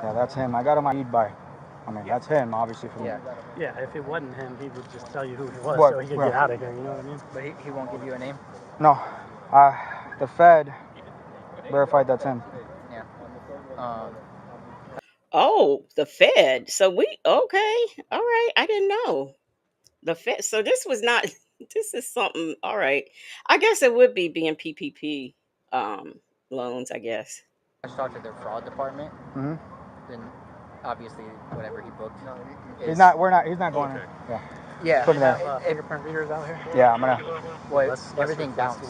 Yeah, that's him. I got him ID by. I mean, that's him, obviously. Yeah, if it wasn't him, he would just tell you who he was What? so he could get out of here, you know what I mean? But he won't give you a name? No. The Fed verified that's him. Yeah. Oh, the Fed. So okay. All right. I didn't know. The Fed. So this was not, this is something. All right. I guess it would be being PPP loans, I guess. I talked to their fraud department. Mm-hmm. Then obviously whatever he booked. He's not going in. Yeah. Yeah. Put it there. Fingerprint readers out here? Yeah, I'm gonna. Well, everything bounced.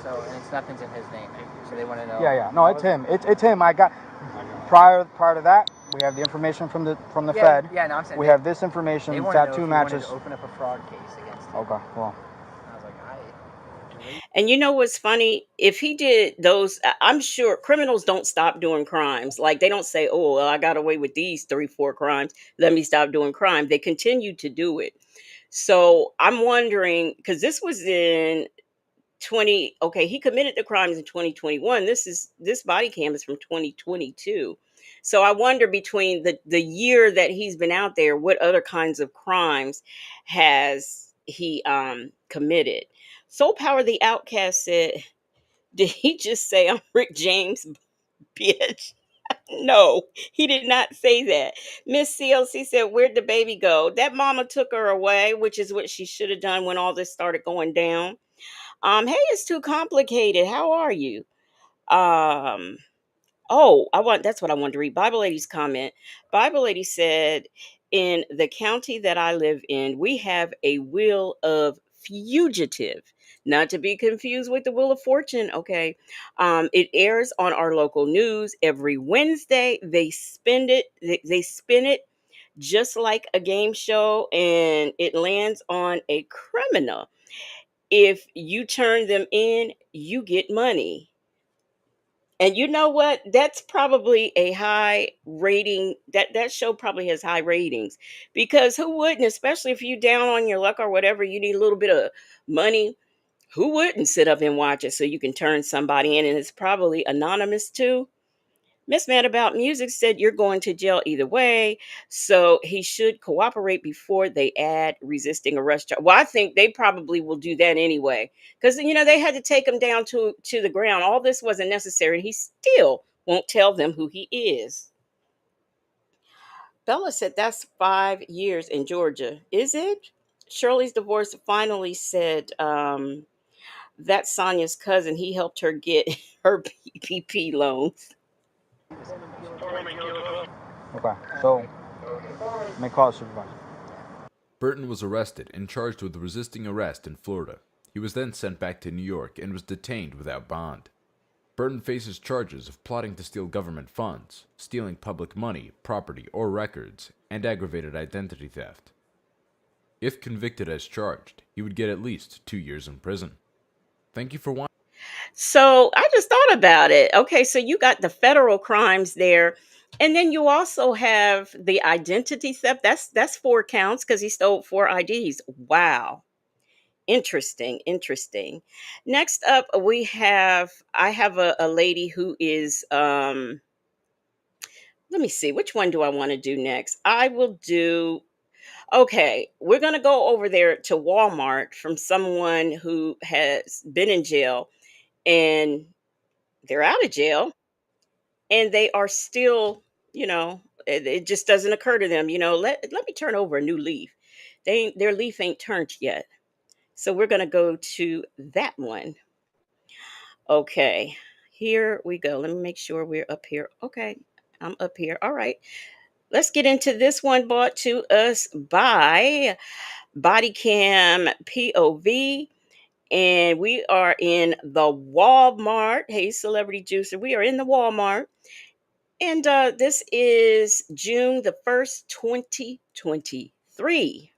So, and it's nothing's in his name. So they want to know. Yeah. No, it's him. It's him. I got prior to that. We have the information from the Fed. Yeah, no, I'm saying we have this information. They Tattoo matches. To open up a fraud case against him. Okay. Well. I was like, And you know what's funny? If he did those, I'm sure criminals don't stop doing crimes. Like they don't say, "Oh, well, I got away with these 3-4 crimes. Let me stop doing crime." They continue to do it. So I'm wondering, because this was in he committed the crimes in 2021. This body cam is from 2022. So I wonder, between the year that he's been out there, what other kinds of crimes has he committed? Soul Power the Outcast said, did he just say I'm Rick James, bitch? No, he did not say that. Miss CLC said, where'd the baby go? That mama took her away, which is what she should have done when all this started going down. Hey, it's too complicated. How are you? That's what I wanted to read. Bible Lady's comment. Bible Lady said, in the county that I live in, we have a will of fugitive, not to be confused with the Wheel of Fortune. Okay. It airs on our local news every Wednesday. They spin it just like a game show, and it lands on a criminal. If you turn them in, you get money. And you know what? That's probably a high rating. That show probably has high ratings because who wouldn't, especially if you down on your luck or whatever, you need a little bit of money. Who wouldn't sit up and watch it so you can turn somebody in? And it's probably anonymous too. Miss Mad About Music said you're going to jail either way, so he should cooperate before they add resisting arrest. Well, I think they probably will do that anyway, because they had to take him down to the ground. All this wasn't necessary, and he still won't tell them who he is. Bella said that's 5 years in Georgia. Is it? Shirley's divorce finally said that's Sonia's cousin. He helped her get her PPP loans. Okay, so make call supervisor. Burton was arrested and charged with resisting arrest in Florida. He was then sent back to New York and was detained without bond. Burton faces charges of plotting to steal government funds, stealing public money, property, or records, and aggravated identity theft. If convicted as charged, he would get at least 2 years in prison. Thank you for watching. So I just thought about it. Okay, so you got the federal crimes there, and then you also have the identity theft. That's 4 counts because he stole 4 IDs. Wow. Interesting. Next up, I have a lady who is let me see, which one do I want to do next? I will do okay, we're gonna go over there to Walmart from someone who has been in jail and they're out of jail and they are still, it just doesn't occur to them, let me turn over a new leaf. Their leaf ain't turned yet. So we're going to go to that one. Okay. Here we go. Let me make sure we're up here. Okay. I'm up here. All right. Let's get into this one brought to us by Bodycam POV. And we are in the Walmart. Hey, Celebrity Juicer. We are in the Walmart. And this is June the 1st, 2023.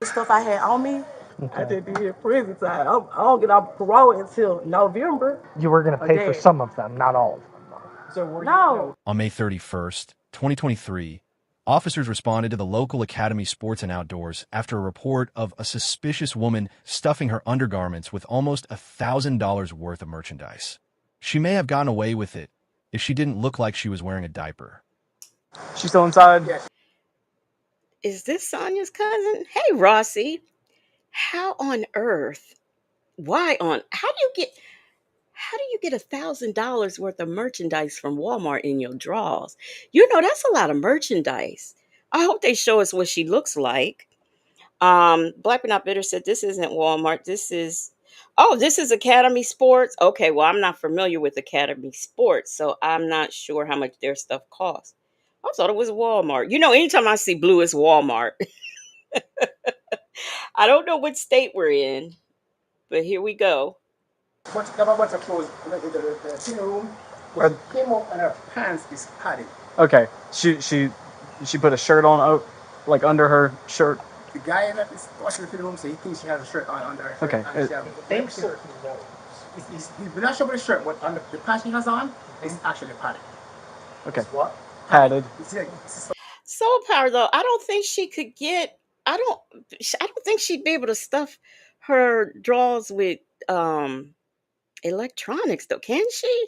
Stuff I had on me. Okay. I just did prison time. I don't get off parole until November. You were going to pay for some of them, not all of them. So no. On May 31st, 2023, officers responded to the local Academy Sports and Outdoors after a report of a suspicious woman stuffing her undergarments with almost $1,000 worth of merchandise. She may have gotten away with it if she didn't look like she was wearing a diaper. She's still inside? Yes. Is this Sonia's cousin? Hey, Rossi. How on earth? How do you get $1,000 worth of merchandise from Walmart in your drawers? That's a lot of merchandise. I hope they show us what she looks like. Black but Not Bitter said this isn't Walmart. This is Academy Sports. Okay, well, I'm not familiar with Academy Sports, so I'm not sure how much their stuff costs. I thought it was Walmart. Anytime I see blue, it's Walmart. I don't know what state we're in, but here we go. But there were a bunch of clothes in the sitting room. But she came up and her pants is padded. Okay, she put a shirt on, like under her shirt. The guy that is watching the film room, so he thinks she has a shirt on under her shirt. Okay. Fake shirt. He's not sure about the shirt, but under the pants she has on is actually padded. Okay. It's what? Padded. Soul Power, though, I don't think she could get. I don't think she'd be able to stuff her drawers with electronics, though, can she?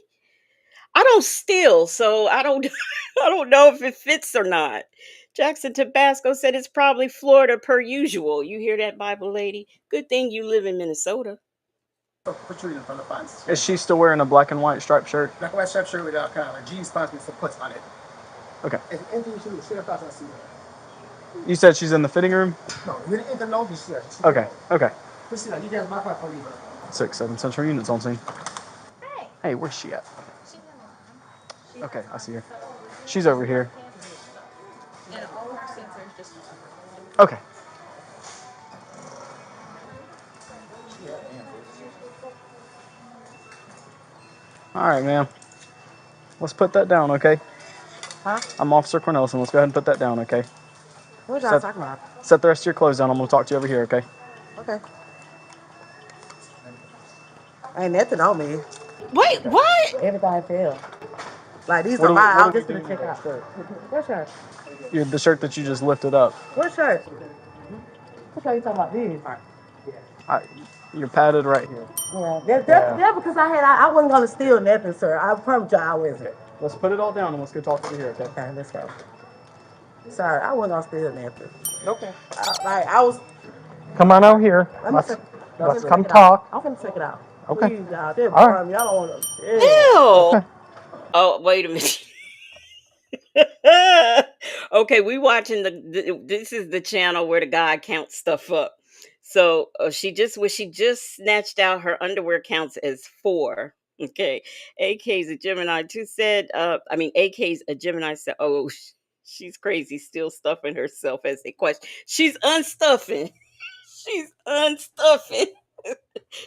I don't steal, so I don't I don't know if it fits or not. Jackson Tabasco said it's probably Florida per usual. You hear that, Bible lady? Good thing you live in Minnesota. Protruding from the pants. Is she still wearing a black and white striped shirt? Black and white striped shirt with a kind of a jeans pants with some puts on it. Okay. If anything you should do, straight across and see her. You said she's in the fitting room? No, you didn't enter no, she's here. Okay. Christina, you guys my part for you. 6-7 Central units on scene. Hey. Hey, where's she at? Okay, I see her. She's over here. And all of her sensors just. Okay. All right, ma'am. Let's put that down, okay? Huh? I'm Officer Cornelison. Let's go ahead and put that down, okay? What y'all talking about? Set the rest of your clothes down. I'm going to talk to you over here, okay? Okay. Ain't nothing on me. Wait, what? Everything fell. Like these are mine. I was just gonna check out. What shirt? The shirt that you just lifted up. What shirt? What shirt you talking about? These? You're padded right here. Yeah, that's because I wasn't gonna steal nothing, sir. I promise you I wasn't. Let's put it all down and let's go talk over here, okay? Okay, let's go. Sorry, I wasn't gonna steal nothing. Okay. I was. Come on out here. Let's come talk. I'm gonna check it out. Okay. Please, y'all. They're All right. boring me. I don't want to. Ew. Okay. Oh, wait a minute. Okay, we watching this is the channel where the guy counts stuff up. So she just snatched out her underwear counts as 4. Okay, AK's a Gemini. Two said, AK's a Gemini said, oh, she's crazy, still stuffing herself as a question. She's unstuffing. She's unstuffing.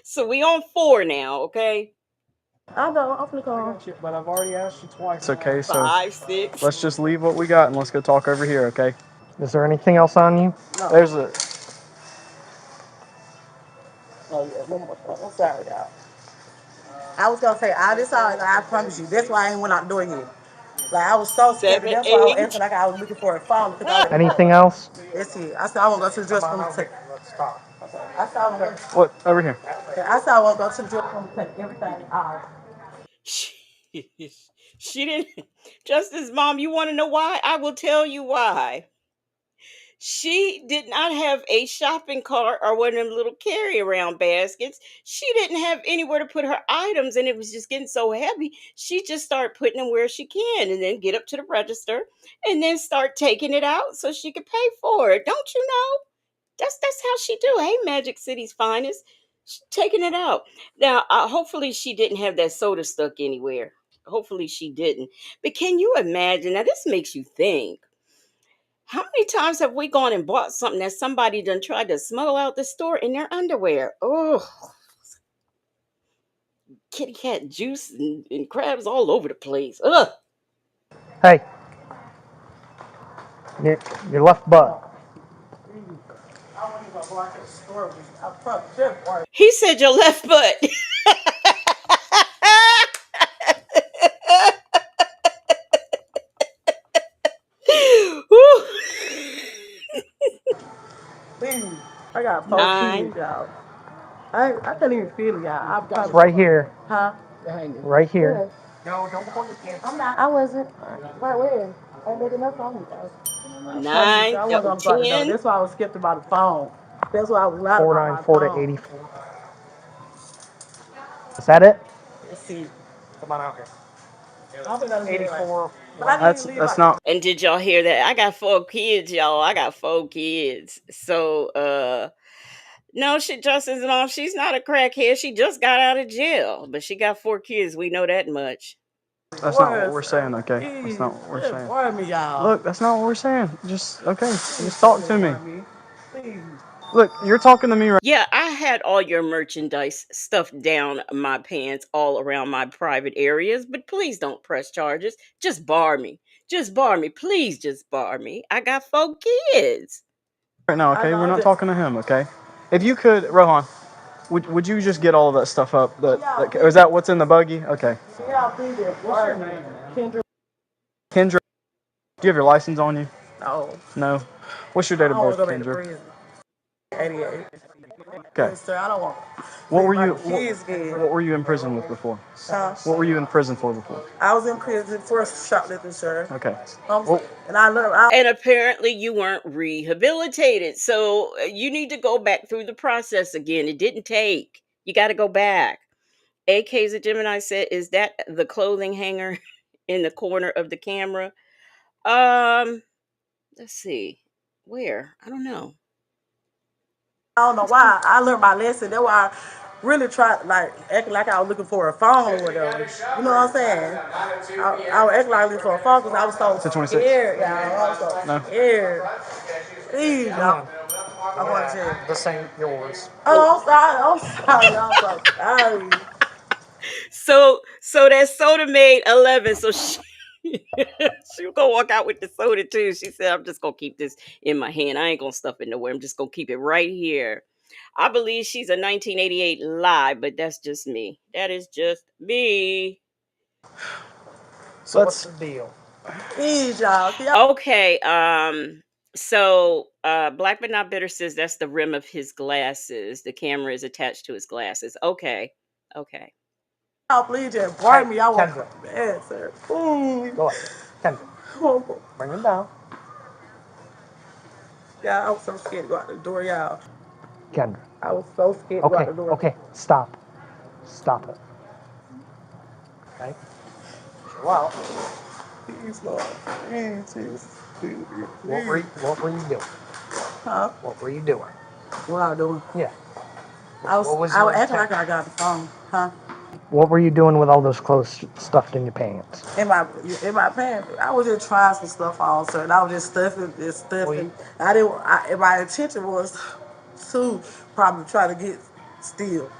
So we on 4 now. Okay, I know. I'm gonna call. But I've already asked you twice. It's okay, so 5, 6. let's just leave what we got and let's go talk over here, okay? Is there anything else on you? No. There's a. Oh yeah, one more time. I'm sorry, y'all. I was gonna say all this out, and I promise you, that's why I ain't went out the door yet. Like I was so scared. 7, That's why I was 8. acting like I was looking for a phone because I was. Anything else? That's it. I said I want to go to the dress room and take. I said I want to go. What? Over here. I said I want to go to the dress room and take everything off. She didn't. Justice Mom, you want to know why? I will tell you why. She did not have a shopping cart or one of them little carry around baskets. She didn't have anywhere to put her items, and it was just getting so heavy. She just started putting them where she can and then get up to the register and then start taking it out so she could pay for it. Don't you know? That's how she do. Hey, Magic City's finest. She taking it out. Now, hopefully she didn't have that soda stuck anywhere. Hopefully she didn't. But can you imagine? Now, this makes you think. How many times have we gone and bought something that somebody done tried to smuggle out the store in their underwear? Oh, kitty cat juice and crabs all over the place. Ugh. Hey. Your left butt. He said your left butt. Please, I got 4 9. kids, y'all. I couldn't even feel it, y'all. It's right here. Huh? Right here. No, don't point the camera. I'm not. I wasn't. Right where? I made enough on me. 9. I wasn't gonna go. 10. That's why I was skipped about the phone. That's why I was not 494 to 84. Is that it? Let's see. Come on out here. I'm gonna 84. That's not. And did y'all hear that? I got 4 kids, y'all. I got 4 kids. So, no, Justice's mom, she's not a crackhead. She just got out of jail, but she got 4 kids. We know that much. That's not what we're saying, okay? That's not what we're saying. Warn me, y'all. Look, that's not what we're saying. Just, okay. Just talk to me. Look, you're talking to me right. Yeah, I had all your merchandise stuffed down my pants all around my private areas, but please don't press charges. Just bar me. Just bar me. Please just bar me. I got 4 kids. Right now, okay? We're not talking to him, okay? If you could, Rohan, would you just get all of that stuff up? Is that what's in the buggy? Okay. What's your name? Kendra, do you have your license on you? No. No. What's your date of birth, Kendra? 88. Okay. Sir, I don't want. What were you in prison with before? What were you in prison for before? I was in prison for shoplifting, sir. Okay. And I learned. And apparently you weren't rehabilitated. So you need to go back through the process again. It didn't take. You got to go back. AK's a Gemini said, is that the clothing hanger in the corner of the camera? Let's see. Where? I don't know. I don't know why. I learned my lesson. That's why I really tried, acting like I was looking for a phone or whatever. You know what I'm saying? I was acting like looking for a phone because I was so scared, y'all. I was so scared. Please, y'all. I'm going to jail. This ain't yours. Oh, I'm sorry. I'm so sorry. So that soda made 11. So she was gonna walk out with the soda too. She said, I'm just gonna keep this in my hand. I ain't gonna stuff it nowhere. I'm just gonna keep it right here. I believe she's a 1988 lie, but that's just me. That is just me. So what's the deal? Please, y'all. Can y'all Okay, so Black but Not Bitter says that's the rim of his glasses. The camera is attached to his glasses. Okay. Okay. please just bring me? I want Kendra. bad, sir. Please. Go ahead. Kendra. Bring him down. Yeah, I was so scared to go out the door, y'all. Kendra. I was so scared to go out Okay, the door. okay. Stop. Stop it. Okay. Chill out. Please, Lord. Please, Jesus. Please, What were you doing? Huh? What were you doing? What I was doing? Yeah. I was your acting intent? like I got the phone. Huh? What were you doing with all those clothes stuffed in your pants? In my pants, I was just trying some stuff on, sir. And I was just stuffing. My intention was to probably try to get steal.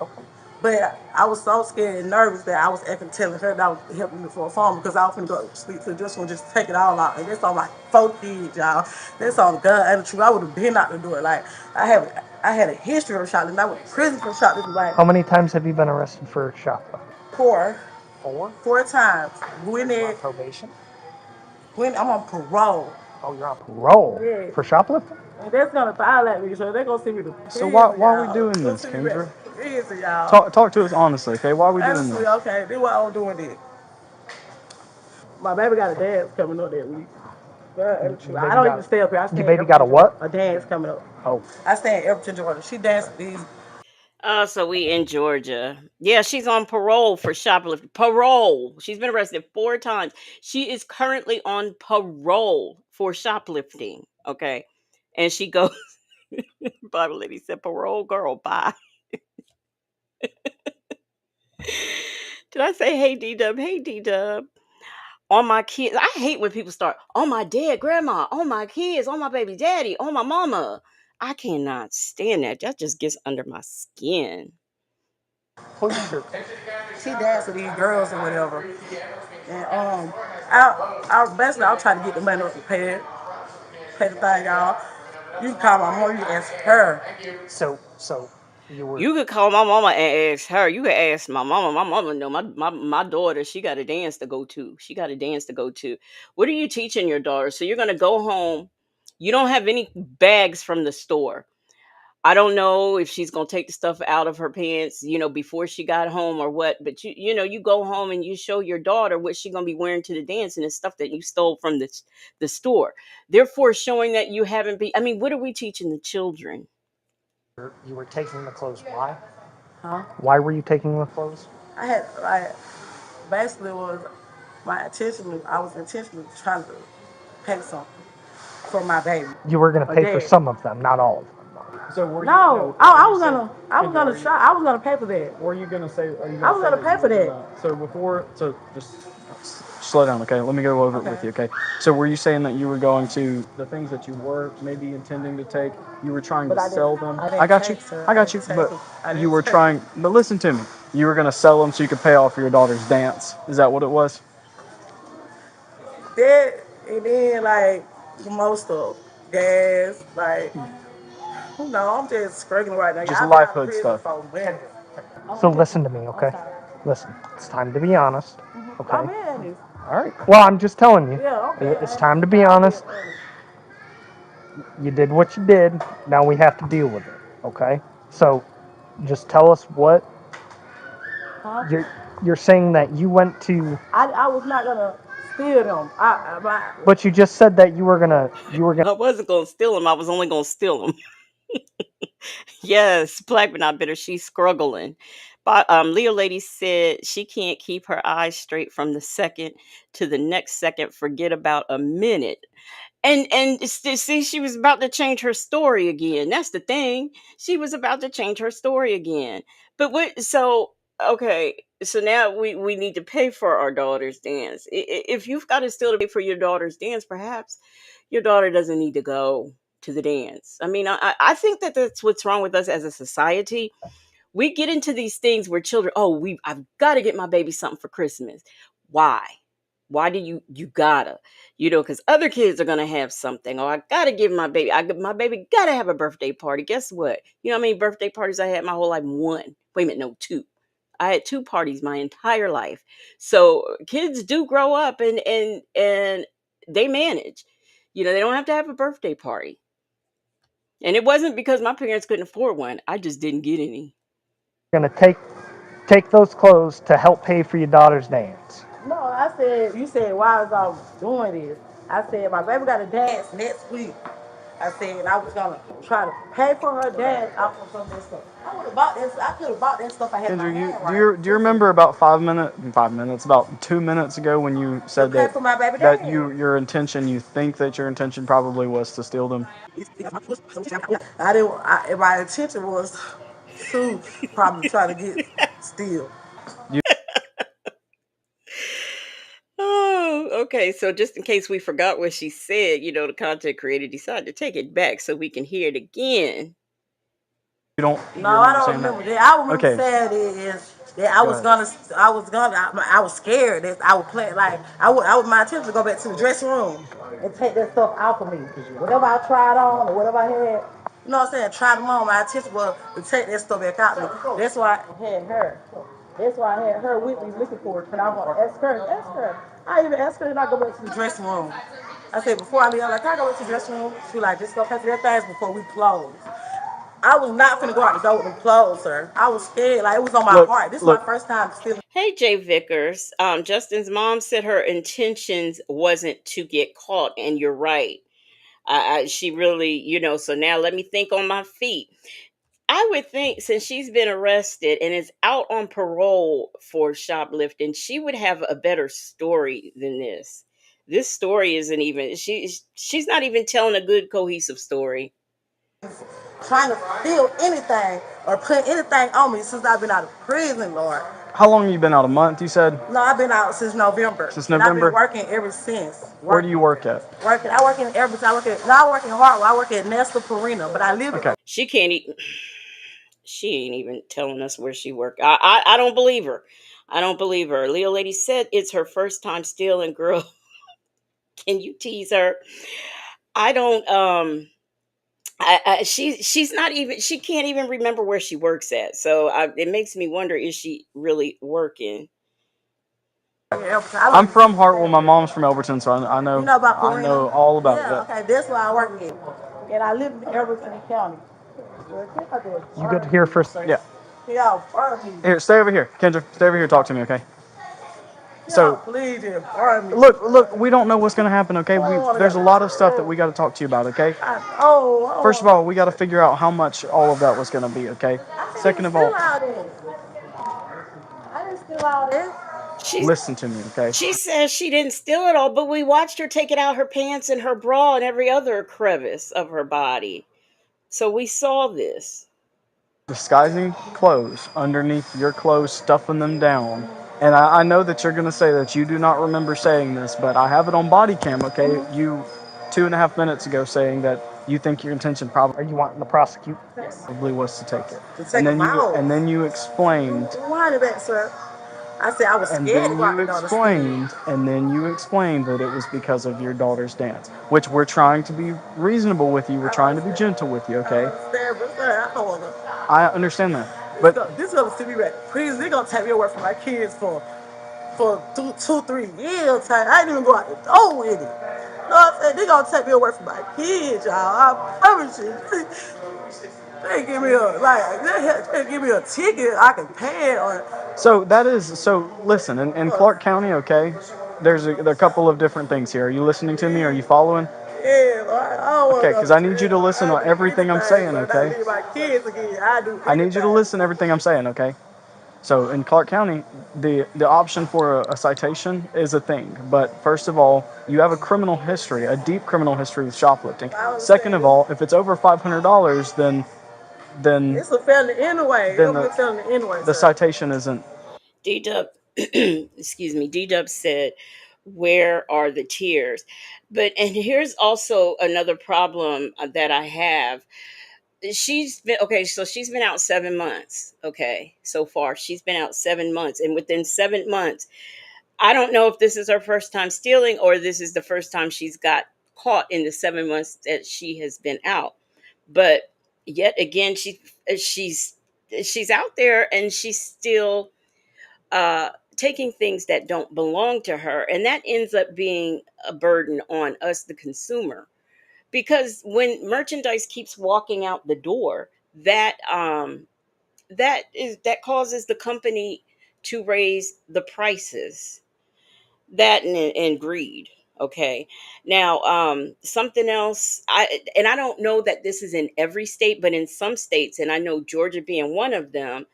Okay. But I was so scared and nervous that I was acting telling her that I was helping me for a phone because I was going to go to sleep. So just want to just take it all out. And that's on my 4 kids, y'all. That's on God and the truth. I would have been out the door. Like I had a history of shoplifting. I went to prison for shoplifting. Like How many times have you been arrested for shoplifting? 4 4 times. When You on probation? I'm on parole. Oh, you're on parole Yeah. for shoplifting? And that's gonna violate me, so they're gonna send me to So prison, why are we y'all. doing They'll this, send me back Kendra? to prison, y'all. Talk to us honestly, okay? Why are we doing Honestly, this? okay, this why I'm doing this. My baby got a dance coming up that week. I don't even stay up here. I stay Your in baby got a Everton, what? Georgia. A dance coming up. Oh. I stay in Everton, Georgia. She danced these. So we in Georgia. Yeah, she's on parole for shoplifting. Parole. She's been arrested 4 times. She is currently on parole for shoplifting. Okay. And she goes, Bible lady said, parole girl, bye. Did I say hey D Dub? Hey D Dub. On my kids. I hate when people start on my dead grandma, on my kids, on my baby daddy, on my mama. I cannot stand that. That just gets under my skin. She danced with these girls or whatever. And I'll try to get the money up and pay the thing, y'all. You can call my mom. You can ask her. So you were. You could call my mama and ask her. You could ask my mama. My mama know my daughter. She got a dance to go to. She got a dance to go to. What are you teaching your daughter? So you're gonna go home. You don't have any bags from the store. I don't know if she's gonna take the stuff out of her pants, before she got home or what. But you go home and you show your daughter what she's gonna be wearing to the dance, and it's stuff that you stole from the store. Therefore, showing that you haven't been. I mean, what are we teaching the children? You were taking the clothes. Why? Huh? Why were you taking the clothes? I had basically was my intention. I was intentionally trying to pay something for my baby. You were going to pay for some of them, not all of them. So were No, I was gonna pay for that. Were you gonna say? I was gonna pay for that. So just slow down, okay? Let me go over it with you, okay? So were you saying that you were going to the things that you were maybe intending to take? You were trying to sell them. I got you. But you were trying. But listen to me. You were gonna sell them so you could pay off for your daughter's dance. Is that what it was? That and then like most of gas, like I'm just struggling right now. Just life hood stuff. So listen to me, okay? Listen, it's time to be honest, okay? I'm honest. All right. Well, I'm just telling you. Yeah, okay. It's time to be honest. You did what you did. Now we have to deal with it, okay? So just tell us what Huh? you're saying that you went to. I was not gonna steal them. But you just said that you were gonna. I wasn't gonna steal them. I was only gonna steal them. Yes, Black but Not Bitter. She's struggling. But Leo Lady said she can't keep her eyes straight from the second to the next second. Forget about a minute. And see, she was about to change her story again. That's the thing. She was about to change her story again. But what? So okay. So now we need to pay for our daughter's dance. If you've got to still pay for your daughter's dance, perhaps your daughter doesn't need to go to the dance. I mean, I think that that's what's wrong with us as a society. We get into these things where children, I've got to get my baby something for Christmas. Why? Why do you gotta, because other kids are gonna have something, or I gotta give my baby gotta have a birthday party. Guess what? You know how many birthday parties I had my whole life? One. Wait a minute, no, two. I had two parties my entire life. So kids do grow up and they manage. They don't have to have a birthday party. And it wasn't because my parents couldn't afford one. I just didn't get any. Gonna take those clothes to help pay for your daughter's dance. No, I said, you said, why is I doing this? I said, my baby got a dance next week. I said, I was going to try to pay for her dance off of some of this stuff. I would have bought this. I could have bought that stuff I had in my Kendra, hand, do you remember about 5 minutes, about 2 minutes ago when you said to pay for my baby that dance. you think that your intention probably was to steal them? My intention was to probably try to get steal. Oh, okay. So just in case we forgot what she said, the content creator decided to take it back so we can hear it again. You don't. No, I don't remember that. I remember Okay. saying is that I was scared that I would play like my intention to go back to the dressing room and take that stuff off of me. Whatever I tried on or whatever I had, you know what I'm saying, tried them on, my intention was to take that stuff back out of me. That's why I had her. That's why I had her with me looking for it. And I was going to ask her. I even asked her and I go back to the dressing room. I said, before I leave, I'm like, can I go back to the dressing room? She was like, just go pack your things before we close. I was not finna go out the door with them clothes, sir. I was scared. Like, it was on my heart. This is my first time stealing. Hey, Jay Vickers. Justin's mom said her intentions wasn't to get caught, and you're right. She really, so now let me think on my feet. I would think since she's been arrested and is out on parole for shoplifting, she would have a better story than this. This story isn't even, she's not even telling a good cohesive story. Trying to steal anything or put anything on me since I've been out of prison, Lord. How long have you been out? A month, you said? No, I've been out since November. Since And I've November? been working ever since. Where do you work at? I work in everything. I work in Hartwell. I work at Nestor Perina, but I live in. She can't eat. She ain't even telling us where she worked. I don't believe her. I don't believe her. Leo Lady said it's her first time stealing. Girl, can you tease her? I don't. She's not even. She can't even remember where she works at. So it makes me wonder: is she really working? I'm from Hartwell. My mom's from Elberton, so I know. You know about Perina? I know all about it. that. Okay, that's why I work in. And I live in Elberton County. You good here for? Yeah. Yeah, Here, stay over here, Kendra. Stay over here. Talk to me, okay? So, please, look. We don't know what's gonna happen, okay? There's a lot of stuff that we got to talk to you about, okay? First of all, we got to figure out how much all of that was gonna be, okay? Second of all, I didn't steal all this. listen to me, okay? She says she didn't steal it all, but we watched her take it out her pants and her bra and every other crevice of her body. So we saw this. Disguising clothes underneath your clothes, stuffing them down. And I know that you're going to say that you do not remember saying this, but I have it on body cam, okay? You 2.5 minutes ago saying that you think your intention probably, Are you wanting to prosecute? probably was to take it. To take them out. And then you explained. Why back, sir? I said I was scared. And then you explained that it was because of your daughter's dance, which we're trying to be reasonable with you. We're trying to be gentle with you, okay? I understand that. But this is gonna see me back. Please, they're gonna take me away from my kids for 3 years. I ain't even go out the door with it. You know what I'm saying? They're gonna take me away from my kids, y'all. I promise you. They give me a ticket, I can pay it. So listen, in Clark County, okay, there's a couple of different things here. Are you listening to me? Are you following? Yeah, okay, because I need you to listen to everything I'm saying, okay? I need you to listen to everything I'm saying, okay? So in Clark County, the option for a citation is a thing. But first of all, you have a criminal history, a deep criminal history with shoplifting. Second of all, if it's over $500, then it's a felony anyway. The citation isn't. D-Dub, excuse me, D-Dub said, where are the tears? And here's also another problem that I have. She's been out 7 months. Okay, so far she's been out 7 months, and within 7 months, I don't know if this is her first time stealing or this is the first time she's got caught in the 7 months that she has been out. But yet again, she's she's out there and she's still taking things that don't belong to her, and that ends up being a burden on us, the consumer, because when merchandise keeps walking out the door, that causes the company to raise the prices, that and greed. Okay, now something else, I don't know that this is in every state, but in some states, and I know Georgia being one of them,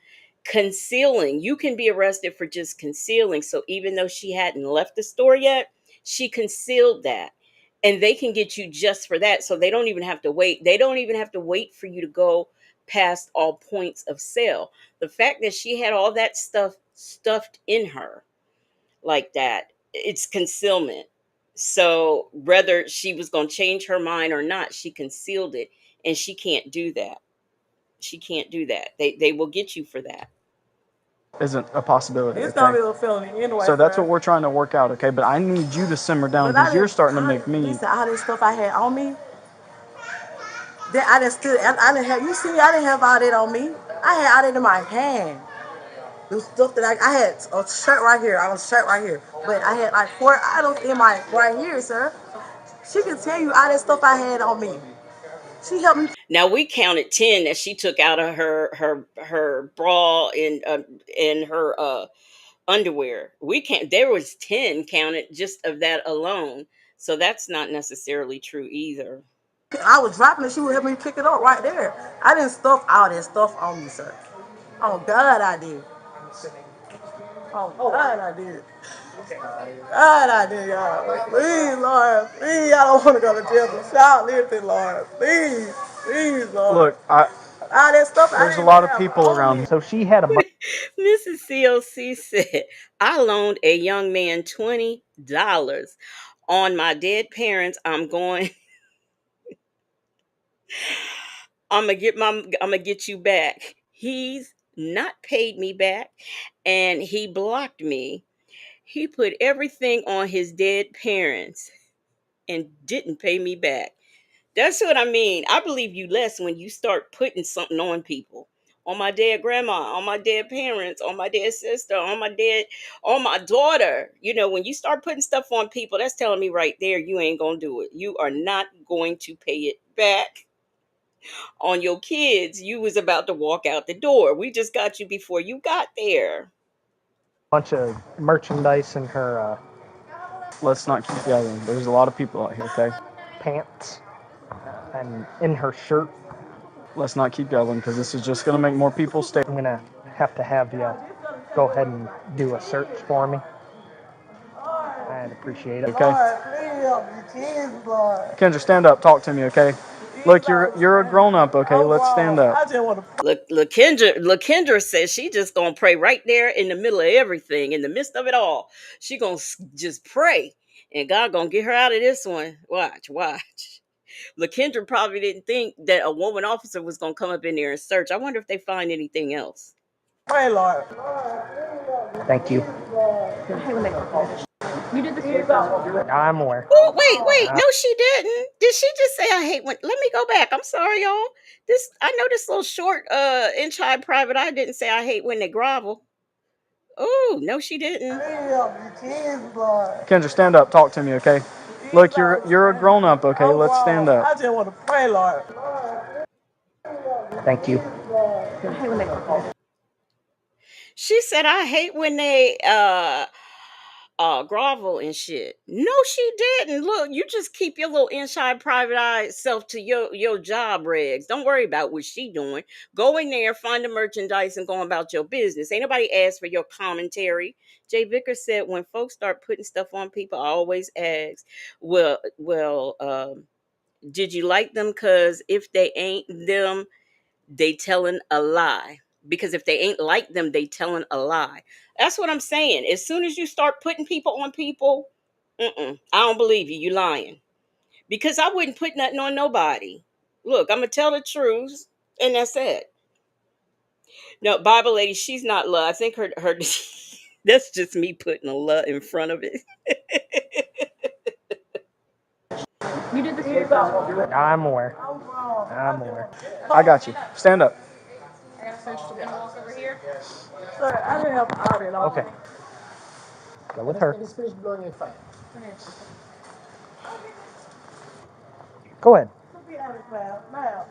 concealing, you can be arrested for just concealing. So even though she hadn't left the store yet, she concealed that, and they can get you just for that. So they don't even have to wait for you to go past all points of sale. The fact that she had all that stuff stuffed in her like that, it's concealment. So whether she was going to change her mind or not, she concealed it, and she can't do that. She can't do that. They will get you for that. Isn't a possibility. It's Okay. gonna be a felony anyway. So that's sir. what we're trying to work out. Okay. But I need you to simmer down But I because you're didn't. starting to make me. Listen, all this stuff I had on me, that I didn't still. I didn't have. You see, I didn't have all that on me. I had all that in my hand. The stuff that I had a shirt right here. I was a shirt right here, but I had like 4 items in my right here, sir. She can tell you all that stuff I had on me. She helped me. Now we counted 10 that she took out of her bra and her underwear. We can't. There was 10 counted just of that alone. So that's not necessarily true either. I was dropping it. She would help me pick it up right there. I didn't stuff all that stuff on me, sir. Oh God, I did. Oh God, I did. God, I did, y'all. Please, Lord. Please, I don't want to go to jail for shoplifting, Lord. Please. Please, Lord. Look, All that stuff I there's a didn't lot of have people on around me. me. So she had a bunch. Mrs. COC said, I loaned a young man $20 on my dead parents. I'm gonna get you back. He's not paid me back, and he blocked me. He put everything on his dead parents and didn't pay me back. That's what I mean. I believe you less when you start putting something on people. On my dead grandma, on my dead parents, on my dead sister, on my daughter. You know, when you start putting stuff on people, that's telling me right there you ain't gonna do it. You are not going to pay it back. On your kids, you was about to walk out the door. We just got you before you got there. Of merchandise in her Let's not keep yelling. There's a lot of people out here. Okay. pants and in her shirt. Let's not keep yelling because this is just gonna make more people stay. I'm gonna have you go ahead and do a search for me. I'd appreciate it. Okay. Lord, please help me. Jesus, Lord. Kendra, stand up. Talk to me. Okay. Look, you're a grown up. Okay. Let's stand I up. just want to. Look, Lakendra says she just gonna pray right there in the middle of everything, in the midst of it all. She gonna just pray, and God gonna get her out of this one. Watch. Lakendra probably didn't think that a woman officer was gonna come up in there and search. I wonder if they find anything else. Pray, Lord. Thank you. You did the sweep. I'm aware. Oh, wait. No, she didn't. Did she just say I hate when? Let me go back. I'm sorry, y'all. I know this little short inch high private eye didn't say I hate when they grovel. Oh, no, she didn't. Kendra, stand up. Talk to me. Okay. Look, you're a grown up. Okay. Let's stand up. I just want to pray, Lord. Thank you. She said I hate when they grovel and shit. No, she didn't. Look, you just keep your little inside private eye self to your job regs. Don't worry about what she doing. Go in there, find the merchandise, and go about your business. Ain't nobody asked for your commentary. Jay Vickers said when folks start putting stuff on people, I always ask, did you like them? Cause if they ain't them, they telling a lie. Because if they ain't like them, they telling a lie. That's what I'm saying. As soon as you start putting people on people, I don't believe you. You lying. Because I wouldn't put nothing on nobody. Look, I'm gonna tell the truth, and that's it. No, Bible lady, she's not love. I think her That's just me putting a "la" in front of it. You did the sweep. I'm aware. I'm aware. I got you. Stand up. I gotta search the walk over here. Sir, I didn't have all that on. Okay. Go with her. Go ahead. Ma'am,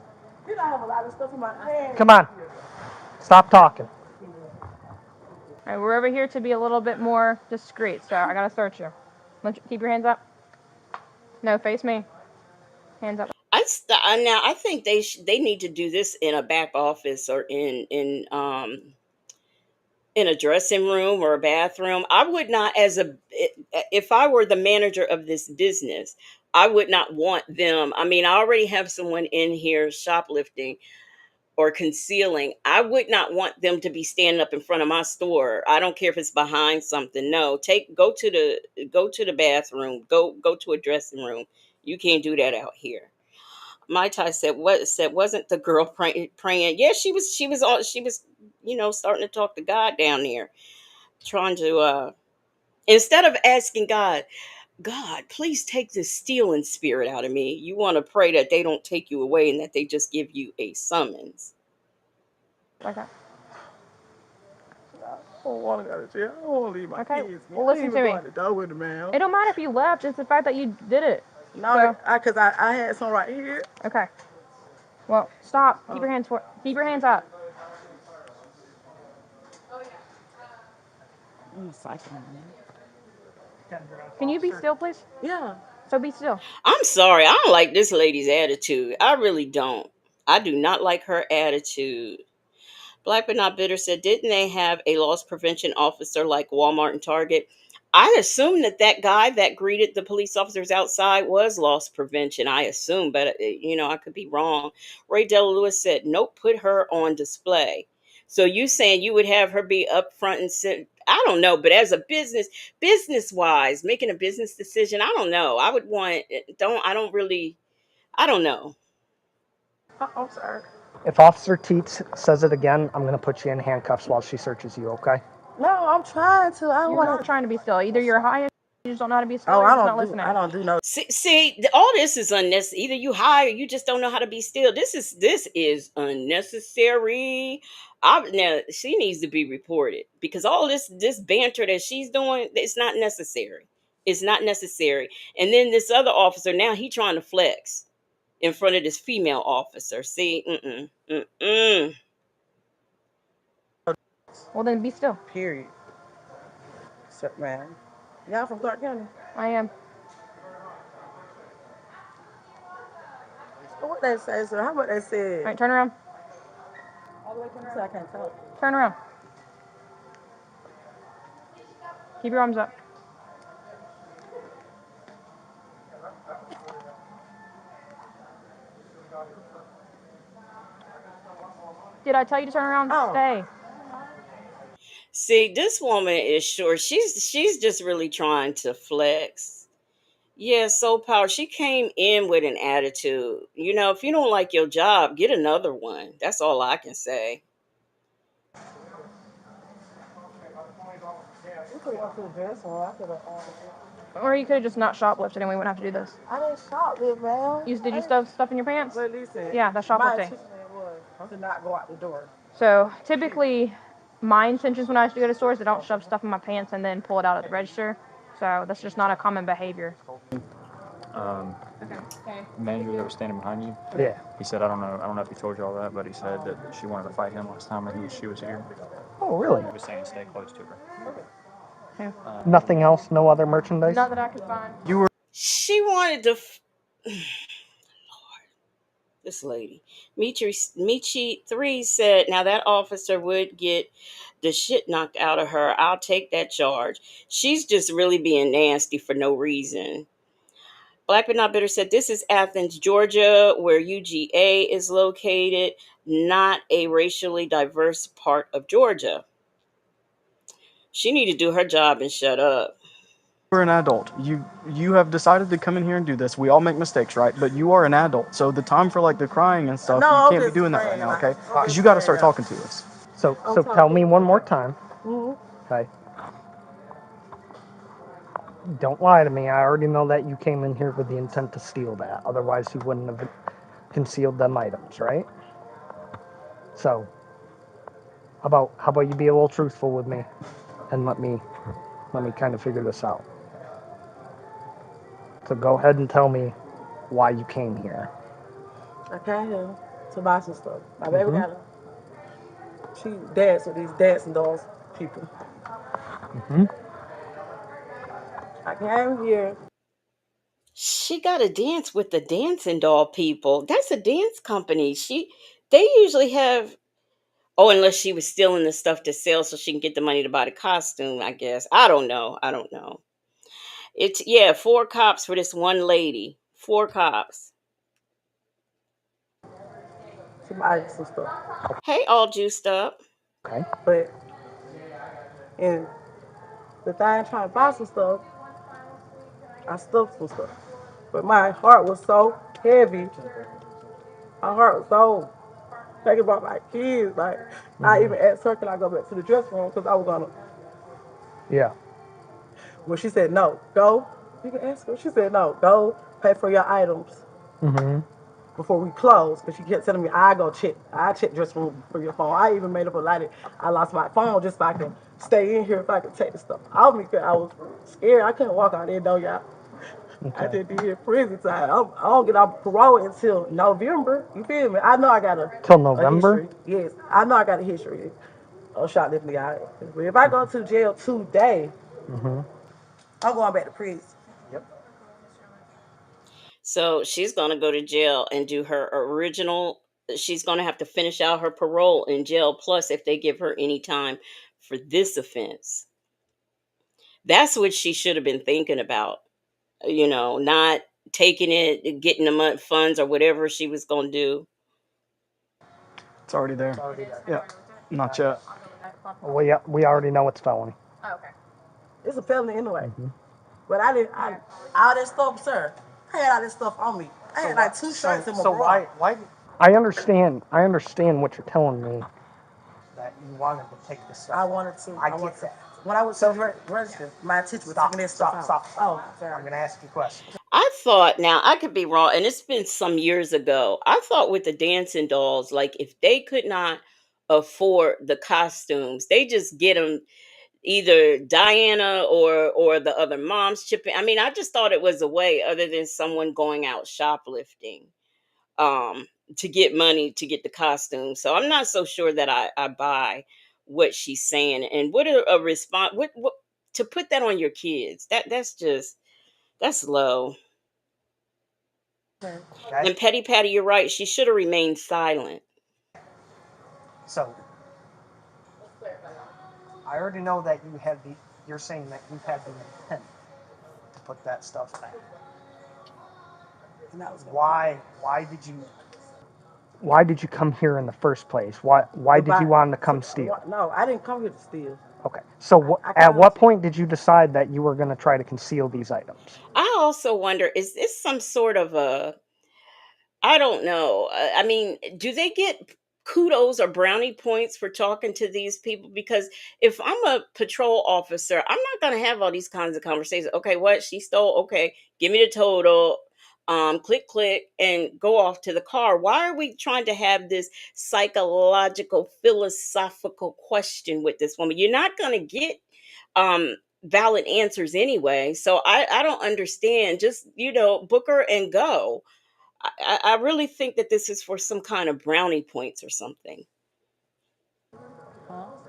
you don't have a lot of stuff in my hand. Come on. Stop talking. All right, we're over here to be a little bit more discreet, so I gotta search you. Keep your hands up. No, face me. Hands up. Now I think they need to do this in a back office or in a dressing room or a bathroom. I would not, if I were the manager of this business, I would not want them. I mean, I already have someone in here shoplifting or concealing. I would not want them to be standing up in front of my store. I don't care if it's behind something. No, go to the bathroom. Go to a dressing room. You can't do that out here. Mai Tai said wasn't the girl praying? Yeah, she was starting to talk to God down there, trying to instead of asking God, please take this stealing spirit out of me. You want to pray that they don't take you away and that they just give you a summons. Okay. I don't want to go to jail. I don't want to leave my kids. Well, listen to me. Go out the door with them, man. It don't matter if you left. It's the fact that you did it. No, because I had some right here. Okay. Well, stop. Keep your hands up. I'm a psycho, man. Can you be still, please? Yeah. So be still. I'm sorry. I don't like this lady's attitude. I really don't. I do not like her attitude. Black but not bitter said, didn't they have a loss prevention officer like Walmart and Target? I assume that guy that greeted the police officers outside was loss prevention. I assume, but I could be wrong. Ray Della Lewis said, nope, put her on display. So you saying you would have her be up front and sit? I don't know, but as a business wise, making a business decision, I don't know. I would want I don't know. I'm sorry. If Officer Teets says it again, I'm going to put you in handcuffs while she searches you, okay? No, I'm trying to. I don't You're want not trying to be still. Either you're high, you just don't know how to be still. Oh, or you're just not listening. I don't do no. See, all this is unnecessary. Either you high or you just don't know how to be still. This is unnecessary. Now she needs to be reported because all this banter that she's doing, it's not necessary. It's not necessary. And then this other officer, now he trying to flex in front of this female officer. See, Well, then be still. Period. Except, man. Y'all from Clark County? I am. What they say, sir? How about they said? All right, turn around. All the way from the I can't talk. Turn around. Keep your arms up. Did I tell you to turn around? Oh. Stay. See, this woman is sure she's just really trying to flex. Yeah, so power. She came in with an attitude. If you don't like your job, get another one. That's all I can say. Or you could have just not shoplifted and we wouldn't have to do this. I didn't shoplift, man. Did you stuff in your pants? But listen. Yeah, that's shoplifting. I did not go out the door. So typically, my intentions when I used to go to stores, I don't shove stuff in my pants and then pull it out at the register. So that's just not a common behavior. Okay. Manager that was standing behind you. Yeah. He said, I don't know if he told you all that, but he said that she wanted to fight him last time she was here. Oh, really? He was saying stay close to her. Nothing else? No other merchandise? Not that I could find. She wanted to. Lord, this lady, Michi 3 said, now that officer would get the shit knocked out of her. I'll take that charge. She's just really being nasty for no reason. Black but not bitter said, this is Athens, Georgia, where UGA is located, not a racially diverse part of Georgia. She need to do her job and shut up. You're an adult. You have decided to come in here and do this. We all make mistakes, right? But you are an adult. So the time for the crying and stuff, No, you can't be doing that right now, okay? Because you got to start talking to us. So tell me one more time. Mm-hmm. Okay. Don't lie to me. I already know that you came in here with the intent to steal that. Otherwise, you wouldn't have concealed them items, right? So, how about you be a little truthful with me, and let me kind of figure this out. So go ahead and tell me why you came here. I came here to buy some stuff. My baby got a, she dance with these dancing dolls people. I came here. She got to dance with the dancing doll people. That's a dance company. They usually have. Oh, unless she was stealing the stuff to sell so she can get the money to buy the costume, I guess. I don't know. I don't know. It's, yeah, 4 cops for this one lady. 4 cops. To buy some stuff. Hey, all juiced up. Okay. But and the thing trying to buy some stuff, I stuffed some stuff. But my heart was so heavy. My heart was so thinking about my kids. Like I even asked her, can I go back to the dressing room because I was gonna. Yeah. Well, she said no. Go. You can ask her. She said no. Go pay for your items before we close. Because she kept telling me I check dressing room for your phone. I even made up a lie that I lost my phone just so I can stay in here if I could take the stuff out of me. Cause I was scared. I couldn't walk out there though, y'all. I just be here prison time. I don't get off parole until November. You feel me? I know I got Till a November? history. Yes, I know I got a history of shoplifting. But if I go to jail today, I'm going back to prison. Yep. So she's going to go to jail and do her original. She's going to have to finish out her parole in jail. Plus, if they give her any time for this offense, that's what she should have been thinking about. Not taking it, getting the funds or whatever she was going to do. It's already there. It's already there. Yeah. Not yet. We already know it's felony. Oh, okay. It's a felony anyway. But all that stuff, sir. I had all this stuff on me. I had like 2 shirts in my bra. Why? I understand what you're telling me. That you wanted to take this stuff. I wanted to. I get that. When I was registered, my teacher was taking this stuff out. Stop. Oh, sorry. I'm going to ask you questions. I thought, now I could be wrong, and it's been some years ago. I thought with the dancing dolls, like if they could not afford the costumes, they just get them either Diana or the other moms chipping. I mean, I just thought it was a way other than someone going out shoplifting to get money to get the costume. So I'm not so sure that I buy what she's saying. And what a response, what to put that on your kids, that's low. Okay. And Petty Patty, you're right. She should have remained silent. So, I already know that you're saying that you had the intent to put that stuff back. And that was Why did you come here in the first place? Why did you want to come steal? No, I didn't come here to steal. Okay. So at what point did you decide that you were going to try to conceal these items? I also wonder, is this some sort of I don't know. I mean, do they get kudos or brownie points for talking to these people? Because if I'm a patrol officer, I'm not going to have all these kinds of conversations. Okay, what she stole? Okay, give me the total. Click, click, and go off to the car. Why are we trying to have this psychological, philosophical question with this woman? You're not going to get valid answers anyway. So I don't understand. Just, book her and go. I really think that this is for some kind of brownie points or something.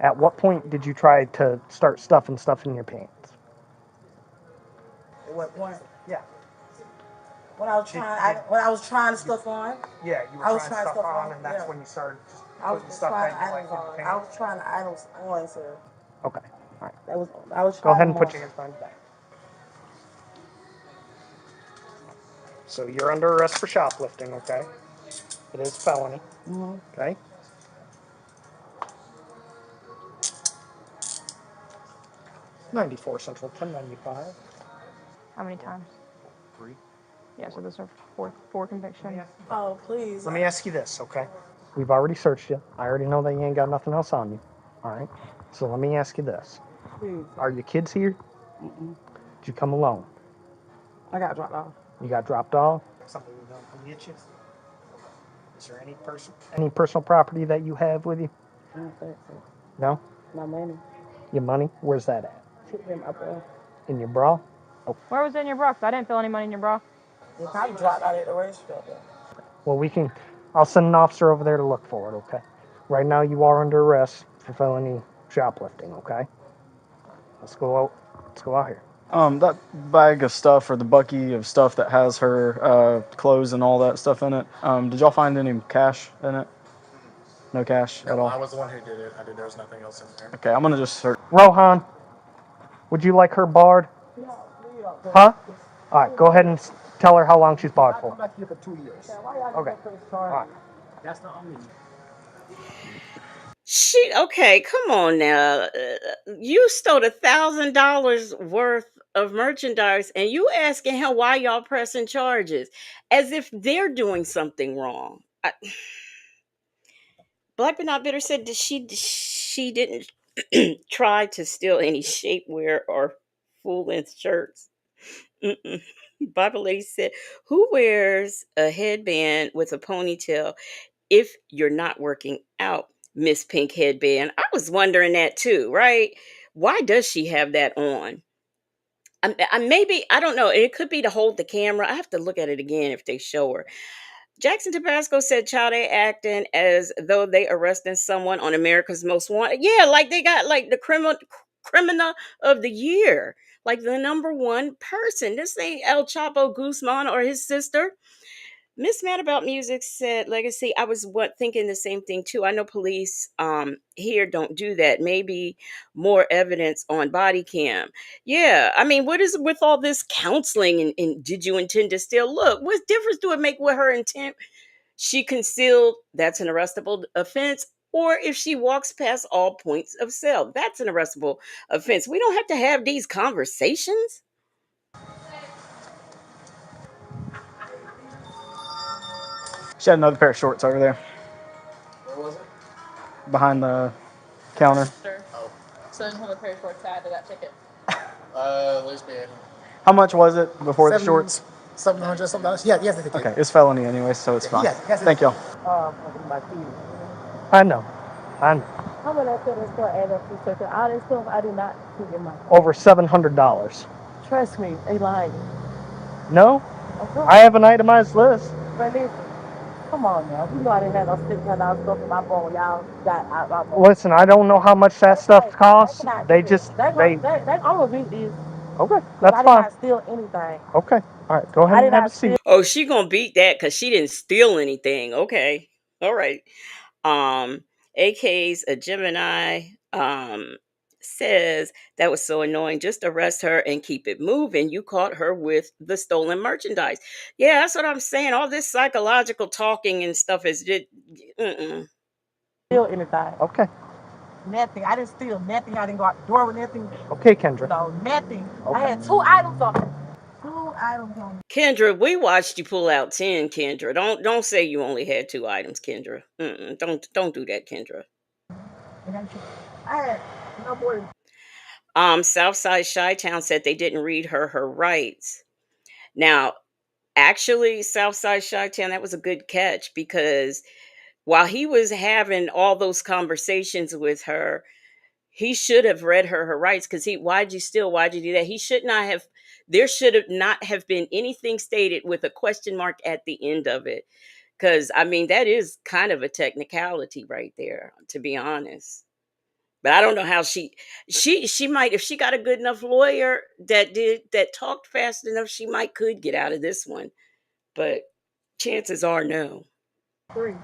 At what point did you try to start stuffing stuff in your pants? At what point? Yeah. When I was trying to stuff on. Yeah, you were trying stuff on, and that's when you started putting stuff in your pants. I was trying the items on, sir. Okay. All right. I was Go ahead and trying put your hands behind your back. So you're under arrest for shoplifting, okay? It is felony. Okay? $94 Central 1095. How many times? 3. Yeah, so those are four convictions. Oh, please. Let me ask you this, okay? We've already searched you. I already know that you ain't got nothing else on you. All right? So let me ask you this. Please. Are your kids here? Did you come alone? I got dropped off. You got dropped off? Somebody was gonna come get you? Is there any personal property that you have with you? I don't think so. No? My money. Your money? Where's that at? Should be in my bra. In your bra? Oh. Where was it in your bra? 'Cause I didn't feel any money in your bra. It probably dropped out at the racetrack. Well, I'll send an officer over there to look for it, okay? Right now you are under arrest for felony shoplifting, okay? Let's go out here. That bag of stuff or the bucky of stuff that has her clothes and all that stuff in it. Did y'all find any cash in it? No cash at all? I was the one who did it. There was nothing else in there. Okay, I'm gonna just search. Rohan, would you like her barred? Huh? All right, go ahead and tell her how long she's barred for. I'm back here for 2 years. Okay. All right. That's the only. Okay, come on now. You stole $1,000 worth of merchandise and you asking her why y'all pressing charges as if they're doing something wrong. Black but not bitter said that she didn't try to steal any shapewear or full-length shirts. Bible lady said, "Who wears a headband with a ponytail if you're not working out, Miss Pink Headband?" I was wondering that too, right? Why does she have that on? Maybe, I don't know. It could be to hold the camera. I have to look at it again if they show her. Jackson Tabasco said, "Child, they acting as though they arresting someone on America's Most Wanted." Yeah, like they got like the criminal of the year, like the number one person. This ain't El Chapo Guzman or his sister. Miss Mad About Music said, "Legacy, I was thinking the same thing too. I know police here don't do that. Maybe more evidence on body cam." Yeah, I mean, what is it with all this counseling and did you intend to steal? Look, what difference do it make with her intent? She concealed, that's an arrestable offense. Or if she walks past all points of sale, that's an arrestable offense. We don't have to have these conversations. She had another pair of shorts over there. Where was it? Behind the counter. Sure. Oh. So another pair of shorts tied to that ticket. Lesbian. How much was it before the shorts? $700 something. Yeah, yes, they Okay, it's felony anyway, so it's fine. Yes, Thank y'all. I know. How much I said this store add up to? So all this stuff I did not put in my. Over $700. Trust me, they lying. No? Okay. I have an itemized list. But listen, come on now. You know I didn't have no $600 stuff in my phone. Y'all got out my phone. Listen, I don't know how much that stuff costs. They just, I'm gonna beat this. Okay, that's I did fine. not steal anything. Okay, all right, go ahead and have a seat. Oh, she gonna beat that because she didn't steal anything. Okay, all right. AK's a Gemini says that was so annoying. Just arrest her and keep it moving. You caught her with the stolen merchandise. Yeah, that's what I'm saying. All this psychological talking and stuff is just. Steal anything? Okay. Nothing. I didn't steal nothing. I didn't go out the door with nothing. Okay, Kendra. No, nothing. Okay. I had 2 items on me. 2 items on me. Kendra, we watched you pull out 10. Kendra, don't say you only had 2 items, Kendra. Don't do that, Kendra. I had no more than. Southside Chi-Town said they didn't read her rights. Now, actually, Southside Chi-Town, that was a good catch because while he was having all those conversations with her, he should have read her rights because why'd you steal? Why'd you do that? There should have not have been anything stated with a question mark at the end of it. Because, I mean, that is kind of a technicality right there, to be honest. But I don't know how she might, if she got a good enough lawyer that talked fast enough, she could get out of this one. But chances are no. 3.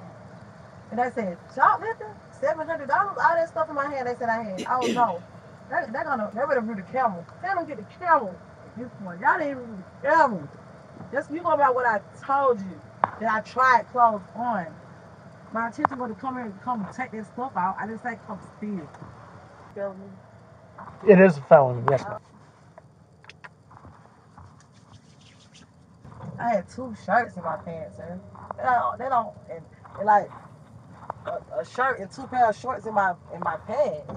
And I said, shoplifting? $700? All that stuff in my hand they said I had. Oh no. They better do the camera. They don't get the camera at this point. Y'all didn't even do the camera. Just you go about what I told you. That I tried clothes on. My attention was to come here and come take this stuff out. I didn't say come steal. It is a felony, yes, ma'am. I had 2 shirts in my pants, man. They don't and like a shirt and 2 pair of shorts in my pants.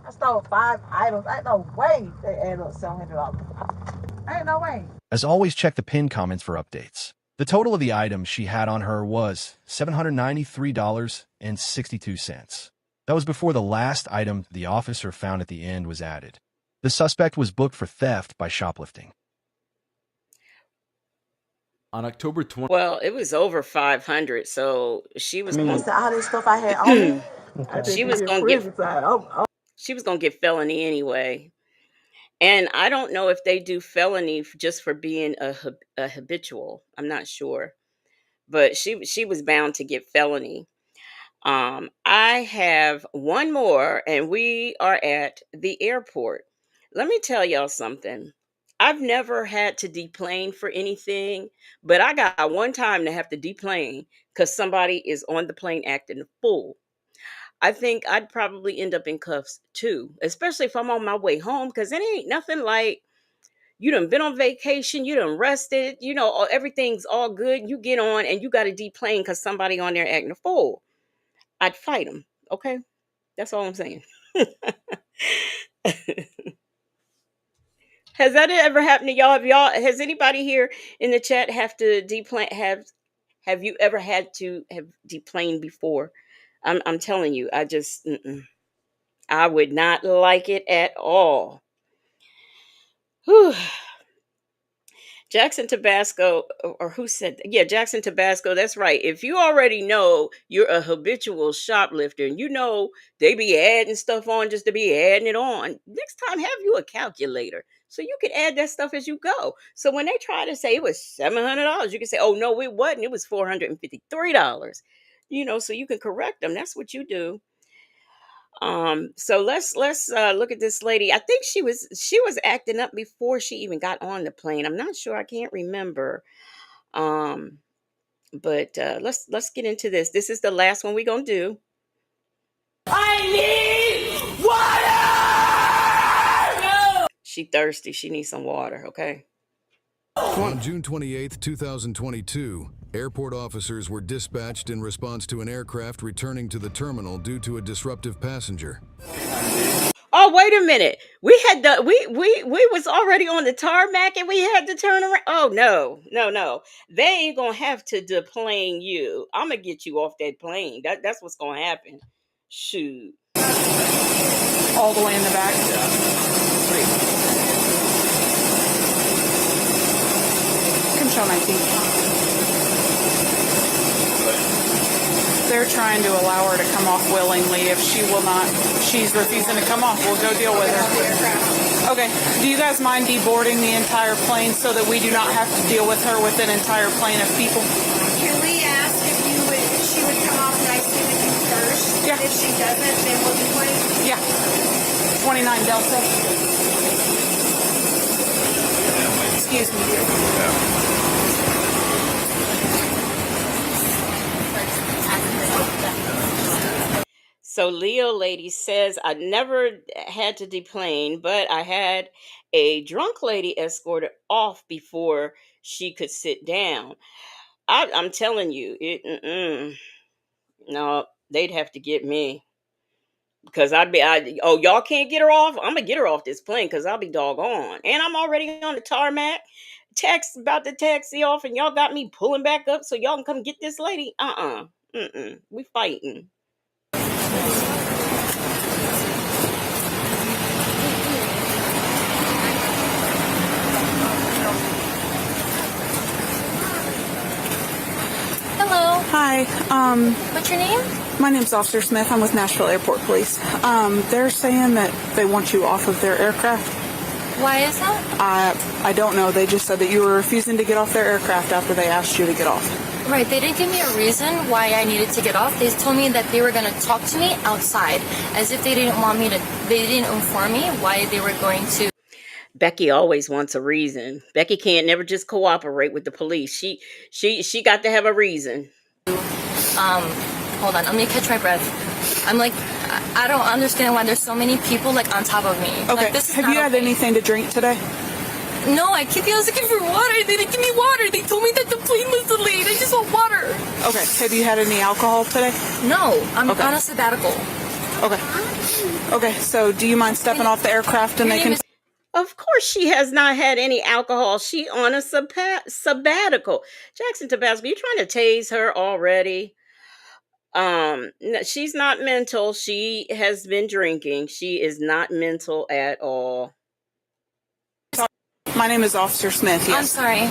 I stole 5 items. Ain't no way they add up $700. Ain't no way. As always, check the pinned comments for updates. The total of the items she had on her was $793.62. That was before the last item the officer found at the end was added. The suspect was booked for theft by shoplifting. On October 20th. Well, it was over 500, so she was going That's all this stuff I had on me. she was going to get felony anyway. And I don't know if they do felony just for being a habitual. I'm not sure. But she was bound to get felony. I have one more, and we are at the airport. Let me tell y'all something. I've never had to deplane for anything, but I got one time to have to deplane because somebody is on the plane acting a fool. I think I'd probably end up in cuffs too, especially if I'm on my way home, because it ain't nothing like you done been on vacation, you done rested, everything's all good. You get on and you got to deplane because somebody on there acting a fool. I'd fight them. Okay. That's all I'm saying. Has that ever happened to y'all? Has anybody here in the chat have to deplane? Have you ever had to have deplaned before? I'm telling you, I would not like it at all. Whew. Jackson Tabasco, or who said that? Yeah, Jackson Tabasco, that's right. If you already know you're a habitual shoplifter and you know they be adding stuff on just to be adding it on, next time have you a calculator so you can add that stuff as you go. So when they try to say it was $700, you can say, oh, no, it wasn't. It was $453. So you can correct them. That's what you do. So let's look at this lady. I think she was acting up before she even got on the plane. I'm not sure. I can't remember. But let's get into this. This is the last one we're gonna do. I need water. No! She thirsty. She needs some water. Okay. On June 28, 2022, airport officers were dispatched in response to an aircraft returning to the terminal due to a disruptive passenger. Oh, wait a minute. We was already on the tarmac and we had to turn around. Oh, no. They ain't gonna have to deplane you. I'm gonna get you off that plane. That's what's gonna happen. Shoot. All the way in the back. Show my teeth. They're trying to allow her to come off willingly. If she will not, she's refusing to come off, we'll go deal with her. Okay. Do you guys mind deboarding the entire plane so that we do not have to deal with her with an entire plane of people? Can we ask if she would come off nicely with you first? Yeah. If she doesn't, then we'll deplane? Yeah. 29 Delta. Excuse me. Yeah. So Leo lady says, I never had to deplane, but I had a drunk lady escorted off before she could sit down. I'm telling you, no, they'd have to get me. Because y'all can't get her off? I'm going to get her off this plane because I'll be doggone. And I'm already on the tarmac. About to taxi off and y'all got me pulling back up so y'all can come get this lady? We fighting. Hello. Hi. What's your name? My name's Officer Smith. I'm with Nashville Airport Police. They're saying that they want you off of their aircraft. Why is that? I don't know. They just said that you were refusing to get off their aircraft after they asked you to get off. Right. They didn't give me a reason why I needed to get off. They told me that they were going to talk to me outside, as if they didn't want me to. They didn't inform me why they were going to. Becky always wants a reason. Becky can't never just cooperate with the police. She got to have a reason. Hold on. Let me catch my breath. I'm like, I don't understand why there's so many people like on top of me. Okay. Like, this is Have you had anything to drink today? No, I was looking for water. They didn't give me water. They told me that the plane was delayed. I just want water. Okay. Have you had any alcohol today? No, I'm on a sabbatical. Okay. Okay, so do you mind stepping off the aircraft and they can... Of course, she has not had any alcohol. She on a sabbatical. Jackson Tabasco, you trying to tase her already? No, she's not mental. She has been drinking. She is not mental at all. My name is Officer Smith, yes. I'm sorry.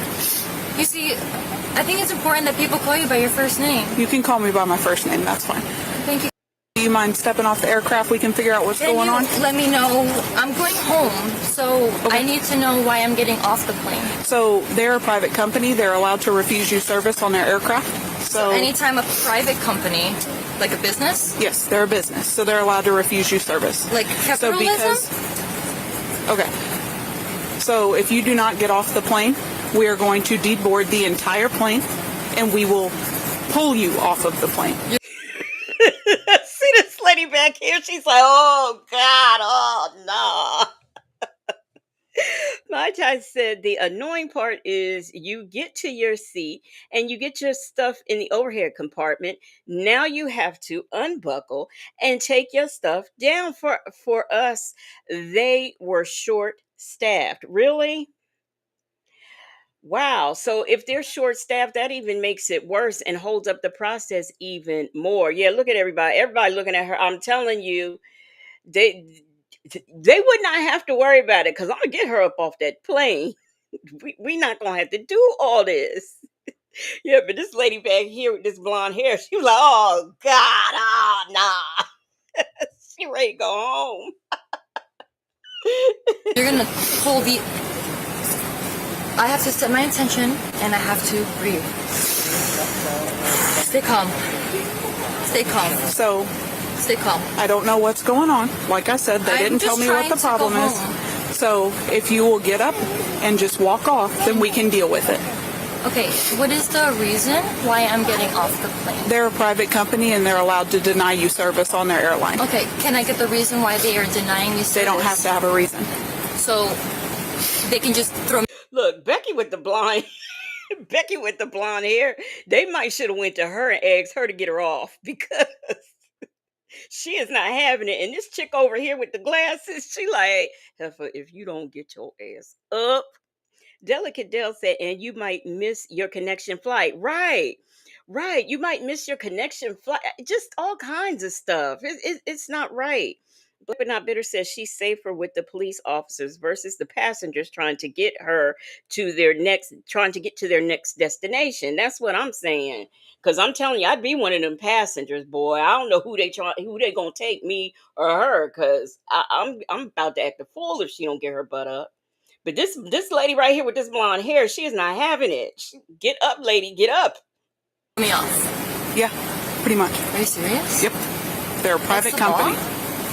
You see, I think it's important that people call you by your first name. You can call me by my first name, that's fine. Thank you. Do you mind stepping off the aircraft? We can figure out what's going on. Let me know. I'm going home, so I need to know why I'm getting off the plane. So they're a private company. They're allowed to refuse you service on their aircraft. So anytime a private company, like a business? Yes, they're a business, so they're allowed to refuse you service. Like capitalism? Okay. So if you do not get off the plane, we are going to deboard the entire plane, and we will pull you off of the plane. See this lady back here? She's like, oh, God, oh, no. My child said the annoying part is you get to your seat and you get your stuff in the overhead compartment. Now you have to unbuckle and take your stuff down. For us, they were short-staffed. Really? Wow. So if they're short staffed, that even makes it worse and holds up the process even more. Yeah, look at everybody. Everybody looking at her. I'm telling you, they would not have to worry about it because I'm gonna get her up off that plane. We not gonna have to do all this. Yeah, but this lady back here with this blonde hair, she was like, oh God, oh nah. She ready to go home. You're gonna pull the... I have to set my intention, and I have to breathe. Stay calm. Stay calm. So, stay calm. I don't know what's going on. Like I said, they didn't tell me what the problem is. So, if you will get up and just walk off, then we can deal with it. Okay, what is the reason why I'm getting off the plane? They're a private company, and they're allowed to deny you service on their airline. Okay, can I get the reason why they are denying you service? They don't have to have a reason. So, they can just throw me... Look, Becky with the blonde hair, they might should have went to her and asked her to get her off because she is not having it. And this chick over here with the glasses, she like, Heifer, if you don't get your ass up. Delicate Dell said, and you might miss your connection flight. Right. You might miss your connection flight. Just all kinds of stuff. It's not right. Black but not bitter says she's safer with the police officers versus the passengers trying to get to their next destination. That's what I'm saying. Because I'm telling you, I'd be one of them passengers, boy. I don't know who they gonna take, me or her. Because I'm about to act a fool if she don't get her butt up. But this lady right here with this blonde hair, she is not having it. Get up, lady, get up. Me off. Yeah, pretty much. Are you serious? Yep. They're a private company.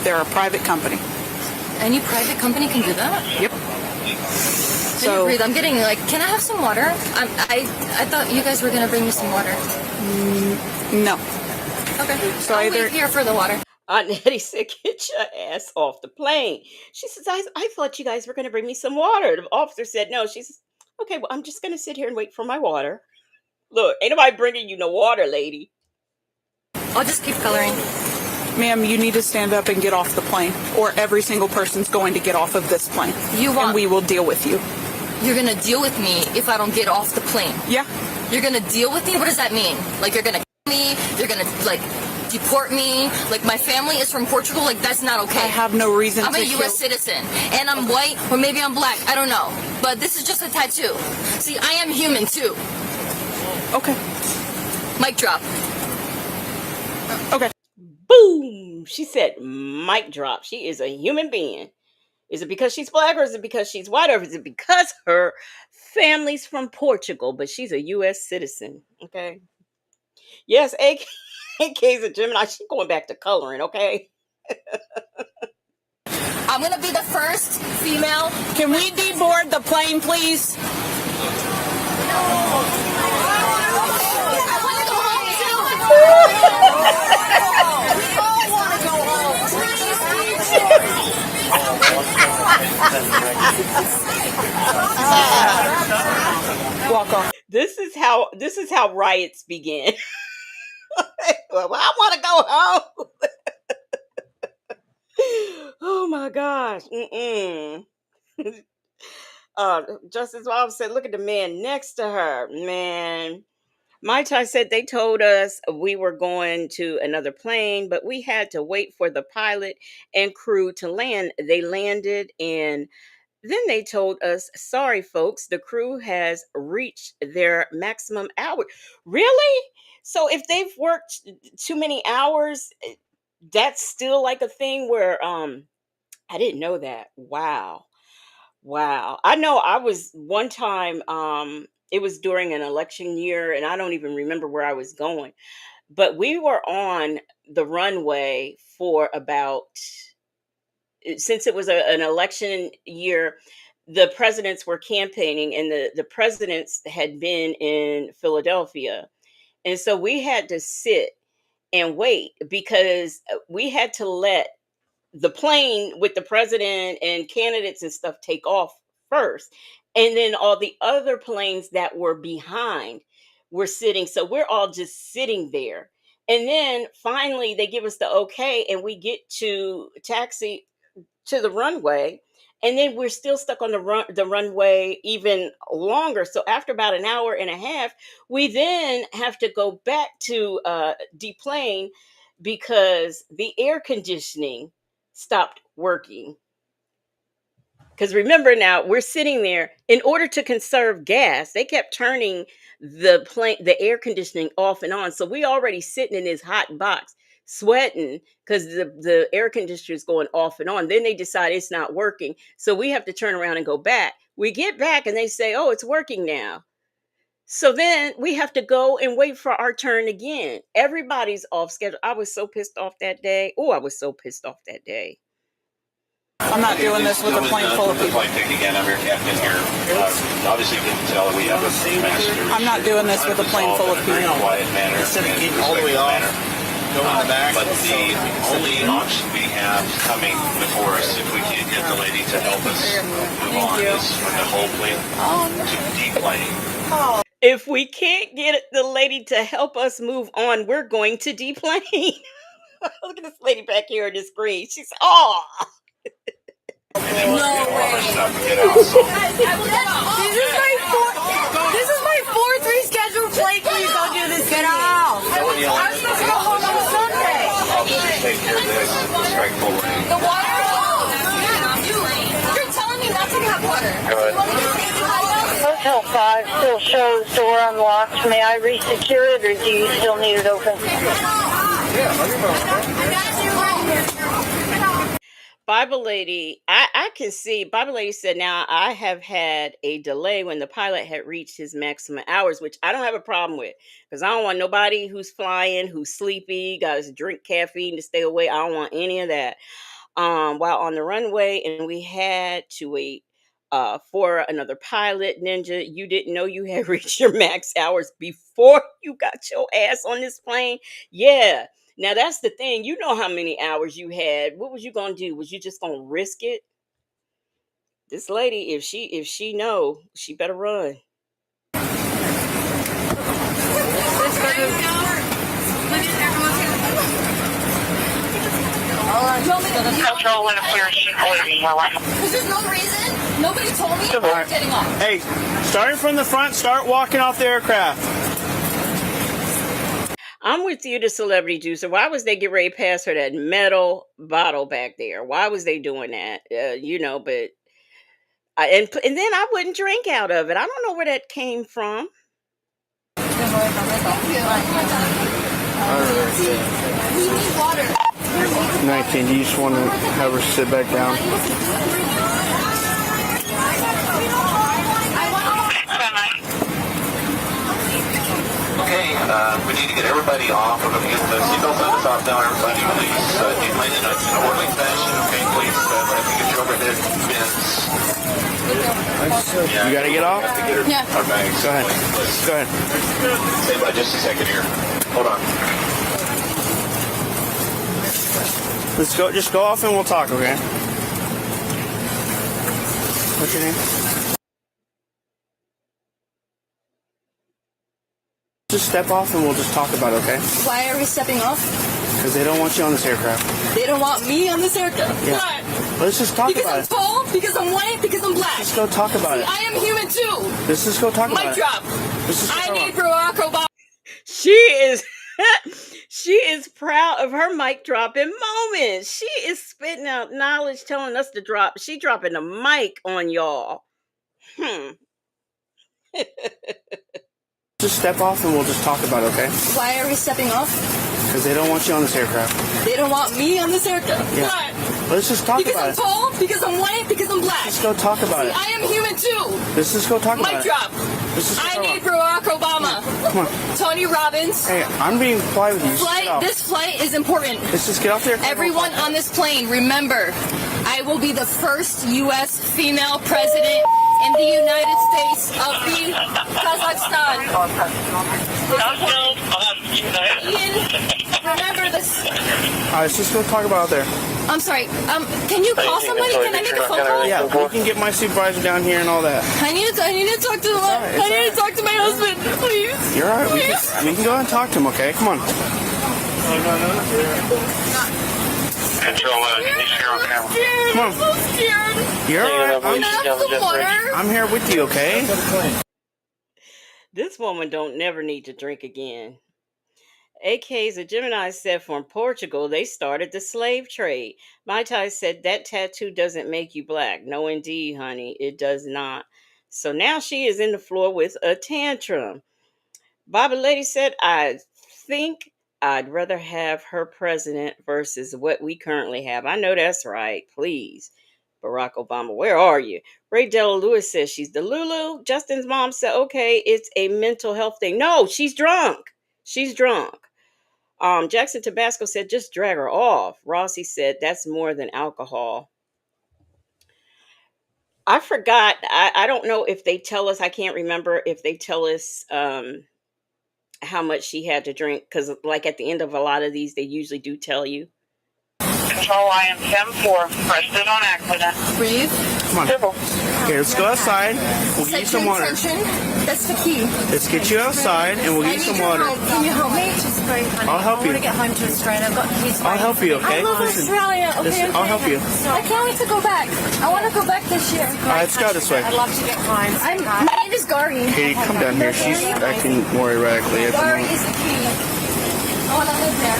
They're a private company. Any private company can do that? Yep. So breathe. I'm getting like, can I have some water? I thought you guys were gonna bring me some water. No. Okay. So I'll wait here for the water. Aunt Nettie said, get your ass off the plane. She says, I thought you guys were going to bring me some water. The officer said no. She says, okay, well, I'm just going to sit here and wait for my water. Look, ain't nobody bringing you no water, lady. I'll just keep coloring. Ma'am, you need to stand up and get off the plane, or every single person's going to get off of this plane. And we will deal with you. You're going to deal with me if I don't get off the plane? Yeah. You're going to deal with me? What does that mean? Like, you're going to kill me? You're going to, like, deport me? Like, my family is from Portugal? Like, that's not okay. I have no reason I'm a U.S. citizen, and I'm white, or maybe I'm black. I don't know. But this is just a tattoo. See, I am human, too. Okay. Mic drop. Okay. Boom! She said, mic drop. She is a human being. Is it because she's black, or is it because she's white, or is it because her family's from Portugal, but she's a U.S. citizen? Okay. Yes, AK's a Gemini. She's going back to coloring, okay? I'm going to be the first female. Can we deboard the plane, please? I want to go home, too. I want to go home. Walk off. This is how riots begin. Well, I want to go home. Oh my gosh. Mm-mm. Justice Wallace said, look at the man next to her. Man, my Tai said they told us we were going to another plane, but we had to wait for the pilot and crew to land. They landed, and then they told us, sorry, folks, the crew has reached their maximum hour. Really? So if they've worked too many hours, that's still like a thing where I didn't know that. Wow. Wow. I know I was one time, it was during an election year, and I don't even remember where I was going, but we were on the runway for about, since it was an election year, the presidents were campaigning, and the presidents had been in Philadelphia. And so we had to sit and wait because we had to let the plane with the president and candidates and stuff take off first. And then all the other planes that were behind were sitting. So we're all just sitting there. And then finally they give us the okay, and we get to taxi to the runway. And then we're still stuck on the runway even longer. So after about an hour and a half, we then have to go back to deplane because the air conditioning stopped working. Because remember, now we're sitting there, in order to conserve gas, they kept turning the air conditioning off and on. So we already sitting in this hot box sweating because the air conditioner is going off and on. Then they decide it's not working. So we have to turn around and go back. We get back and they say, oh, it's working now. So then we have to go and wait for our turn again. Everybody's off schedule. I was so pissed off that day. Oh, I was so pissed off that day. I'm not doing this with a plane full of people. Again, I'm your captain here. Obviously, you can tell we have a passenger. I'm not doing this with a plane full of people. Quiet manner. Instead of getting all the way off, go in the back. But the only option we have coming before us, if we can't get the lady to help us move on, is for the whole plane to deplane. If we can't get the lady to help us move on, we're going to deplane. Look at this lady back here on the screen. She's, oh. No way. This is my 4-3 scheduled flight. Please don't do this. Get off. I'm supposed to go home on Sunday. Officers take care of this. Respectful way. The water is off. You're telling me not to have water. Good. Hotel 5 still shows door unlocked. May I re-secure it, or do you still need it open? Bible Lady, I can see. Bible Lady said, now I have had a delay when the pilot had reached his maximum hours, which I don't have a problem with, because I don't want nobody who's flying, who's sleepy, got to drink caffeine to stay awake. I don't want any of that. While on the runway, and we had to wait for another pilot. Ninja, you didn't know you had reached your max hours before you got your ass on this plane? Yeah. Now that's the thing. You know how many hours you had. What was you gonna do? Was you just gonna risk it? This lady, if she know, she better run. Control and Because there's no reason. Nobody told me. I'm getting off. Hey, starting from the front, start walking off the aircraft. I'm with you, the celebrity juicer. Why was they get ready to pass her that metal bottle back there? Why was they doing that? But and then I wouldn't drink out of it. I don't know where that came from. We need water. 19, do you just want to have her sit back down? Okay, we need to get everybody off. We're going to get the seatbelts on the top now. Everybody, please deplane in an orderly fashion. Okay, please. I have to get your overhead bins. You got to get off? Yeah. Our bags. Go ahead. Please. Go ahead. Stay by just a second here. Hold on. Let's go. Just go off and we'll talk, okay? What's your name? Just step off and we'll just talk about it, okay? Why are we stepping off? Because they don't want you on this aircraft. They don't want me on this aircraft. Yeah. Why? Let's just talk Because about I'm it. tall, because I'm white, because I'm black. Let's just go talk about it. I am human too. Let's just go talk about Mic it. drop. Let's just go I talk need about Barack Obama. She is she is proud of her mic dropping moment. She is spitting out knowledge, telling us to drop. She dropping the mic on y'all. Just step off and we'll just talk about it, okay? Why are we stepping off? Because they don't want you on this aircraft. They don't want me on this aircraft. Yeah. Why? Let's just talk Because about I'm it. tall, because I'm white, because I'm black. Let's go talk about it. I am human too. Let's just go talk about Mic it. drop. Let's just go I talk need about Barack Obama. Come on. Tony Robbins. Hey, I'm being quiet with you. Just get off. This flight is important. Let's just get off there. Everyone on this plane, remember, I will be the first U.S. female president in the United States of the Kazakhstan. Ian, remember this. All right, let's just go talk about it there. I'm sorry. Can you call somebody? Can I make a phone call? Yeah, we can get my supervisor down here and all that. I need to talk to my husband, please. You're all right. We can go ahead and talk to him, okay? Come on. Control, can you share on camera? Come on. I'm so scared. You're all right. Can I have some water? I'm here with you, okay? This woman don't never need to drink again. AKs, a Gemini said from Portugal, they started the slave trade. Mai Tai said that tattoo doesn't make you black. No, indeed, honey, it does not. So now she is in the floor with a tantrum. Baba Lady said, I think I'd rather have her president versus what we currently have. I know that's right. Please. Barack Obama, where are you? Ray Della Lewis says she's the Lulu. Justin's mom said, okay, it's a mental health thing. No, she's drunk. She's drunk. Jackson Tabasco said, just drag her off. Rossi said, that's more than alcohol. I forgot. I don't know if they tell us. I can't remember if they tell us how much she had to drink. Because like at the end of a lot of these, they usually do tell you. Control, I am 10-4. Preston on accident. Breathe. Come on. Okay, let's go outside. We'll get you some water. That's the key. Let's get you outside and we'll get you some water. Can you help me? I'll help you. I want to get home to Australia. I've got kids. I'll help you, okay? I love Australia. Okay, listen, I'll help you. I can't wait to go back. I want to go back this year. All right, let's go this way. I'd love to get home. My name is Gary. Katie, come down here. She's acting more erratically at the Gary moment. is the key. I want to live there.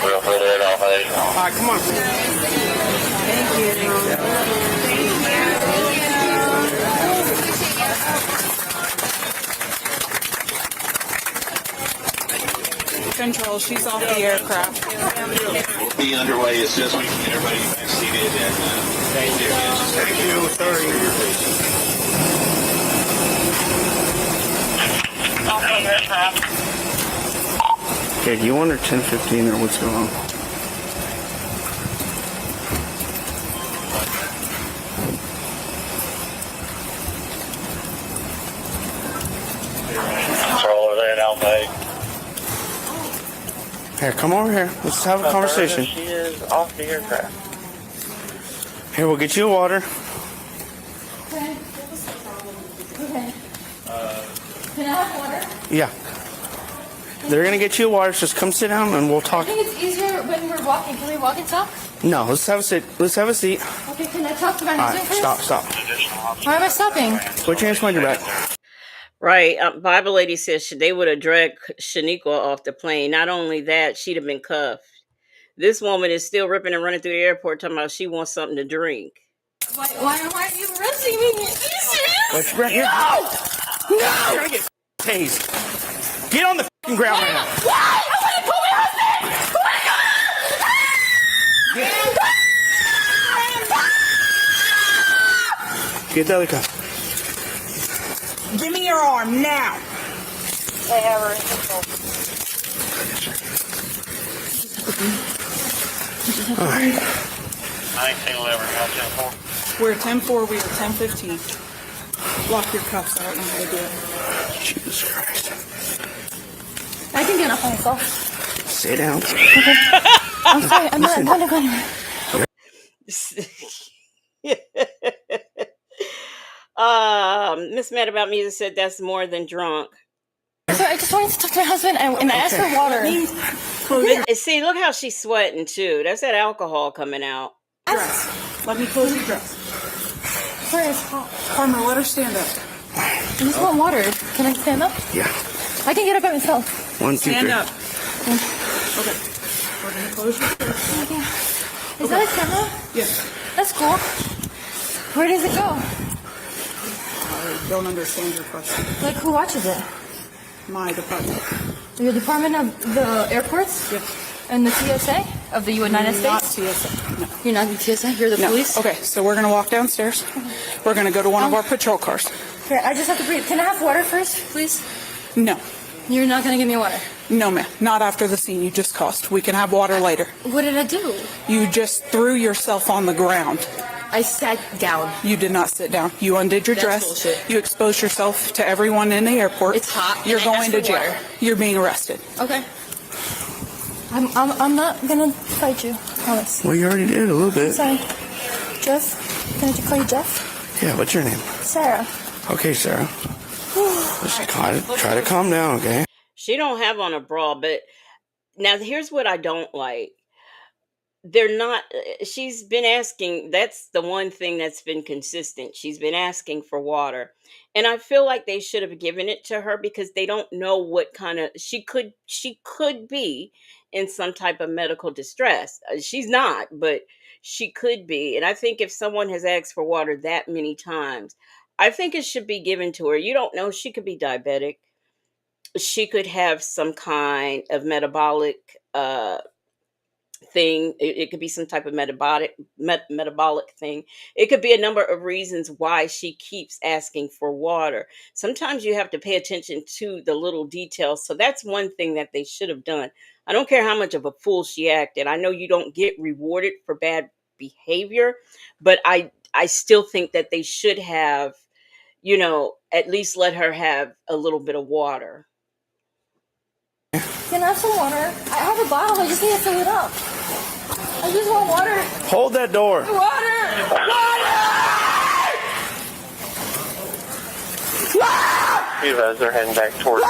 All right, come on. Thank you. Control, she's off the aircraft. We'll be underway as soon as we can get everybody back seated. And thank you. Thank you. Sorry. Okay, do you want her 10:15 or what's going on? Here, come over here. Let's have a conversation. She is off the aircraft. Here, we'll get you a water. Okay. Can I have water? Yeah. They're gonna get you a water. Just come sit down and we'll I talk. think it's easier when we're walking. Can we walk and talk? No, let's have a sit. Let's have a seat. Okay, can I talk to my All husband right, first? stop. Why am I stopping? Put your hands behind your back. Right. Bible Lady says they would have dragged Shaniqua off the plane. Not only that, she'd have been cuffed. This woman is still ripping and running through the airport talking about she wants something to drink. Why are you arresting me? Are you serious? Let's right here. No! You're gonna get tased. Get on the fucking ground right now. Why? I want to pull my husband! Get the other cuff. Give me your arm now. They have her in control. All right. 1911, how's that for? We're at 10-4, we are 10-15. Lock your cuffs, I don't know how to do it. Jesus Christ. I can get up on myself. Sit down. Okay. I'm sorry, I'm not going to go anywhere. Miss Mad About Music said that's more than drunk. So I just wanted to talk to my husband, and I asked for water. And see, look how she's sweating too. That's that alcohol coming out. Dress. Let me close your dress. Where is hot? Farmer, let her stand up. I just want water. Can I stand up? Yeah. I can get up by myself. 1, 2, 3. Stand up. Okay. We're going to close your dress. Is that a camera? Yes. That's cool. Where does it go? I don't understand your question. Like, who watches it? My department. Your Department of the Airports? Yes. And the TSA of the United States? Not TSA. No. You're not the TSA? You're the police? Okay, so we're going to walk downstairs. We're going to go to one of our patrol cars. Okay, I just have to breathe. Can I have water first, please? No. You're not going to give me water? No, ma'am. Not after the scene you just caused. We can have water later. What did I do? You just threw yourself on the ground. I sat down. You did not sit down. You undid your That's dress. bullshit. You exposed yourself to everyone in the airport. It's hot. You're and I going asked to for jail. water. You're being arrested. Okay. I'm not gonna fight you. Promise. Well, you already did a little bit. Sorry. Jeff? Can I just call you Jeff? Yeah, what's your name? Sarah. Okay, Sarah. Just try to calm down, okay? She don't have on a bra, but now here's what I don't like. They're not, she's been asking, that's the one thing that's been consistent. She's been asking for water. And I feel like they should have given it to her because they don't know what kind of, she could be in some type of medical distress. She's not, but she could be. And I think if someone has asked for water that many times, I think it should be given to her. You don't know, she could be diabetic. She could have some kind of metabolic thing. It could be some type of metabolic thing. It could be a number of reasons why she keeps asking for water. Sometimes you have to pay attention to the little details. So that's one thing that they should have done. I don't care how much of a fool she acted. I know you don't get rewarded for bad behavior, but I still think that they should have, at least let her have a little bit of water. Can I have some water? I have a bottle. I just need to fill it up. I just want water. Hold that door. Water! You guys are heading back towards.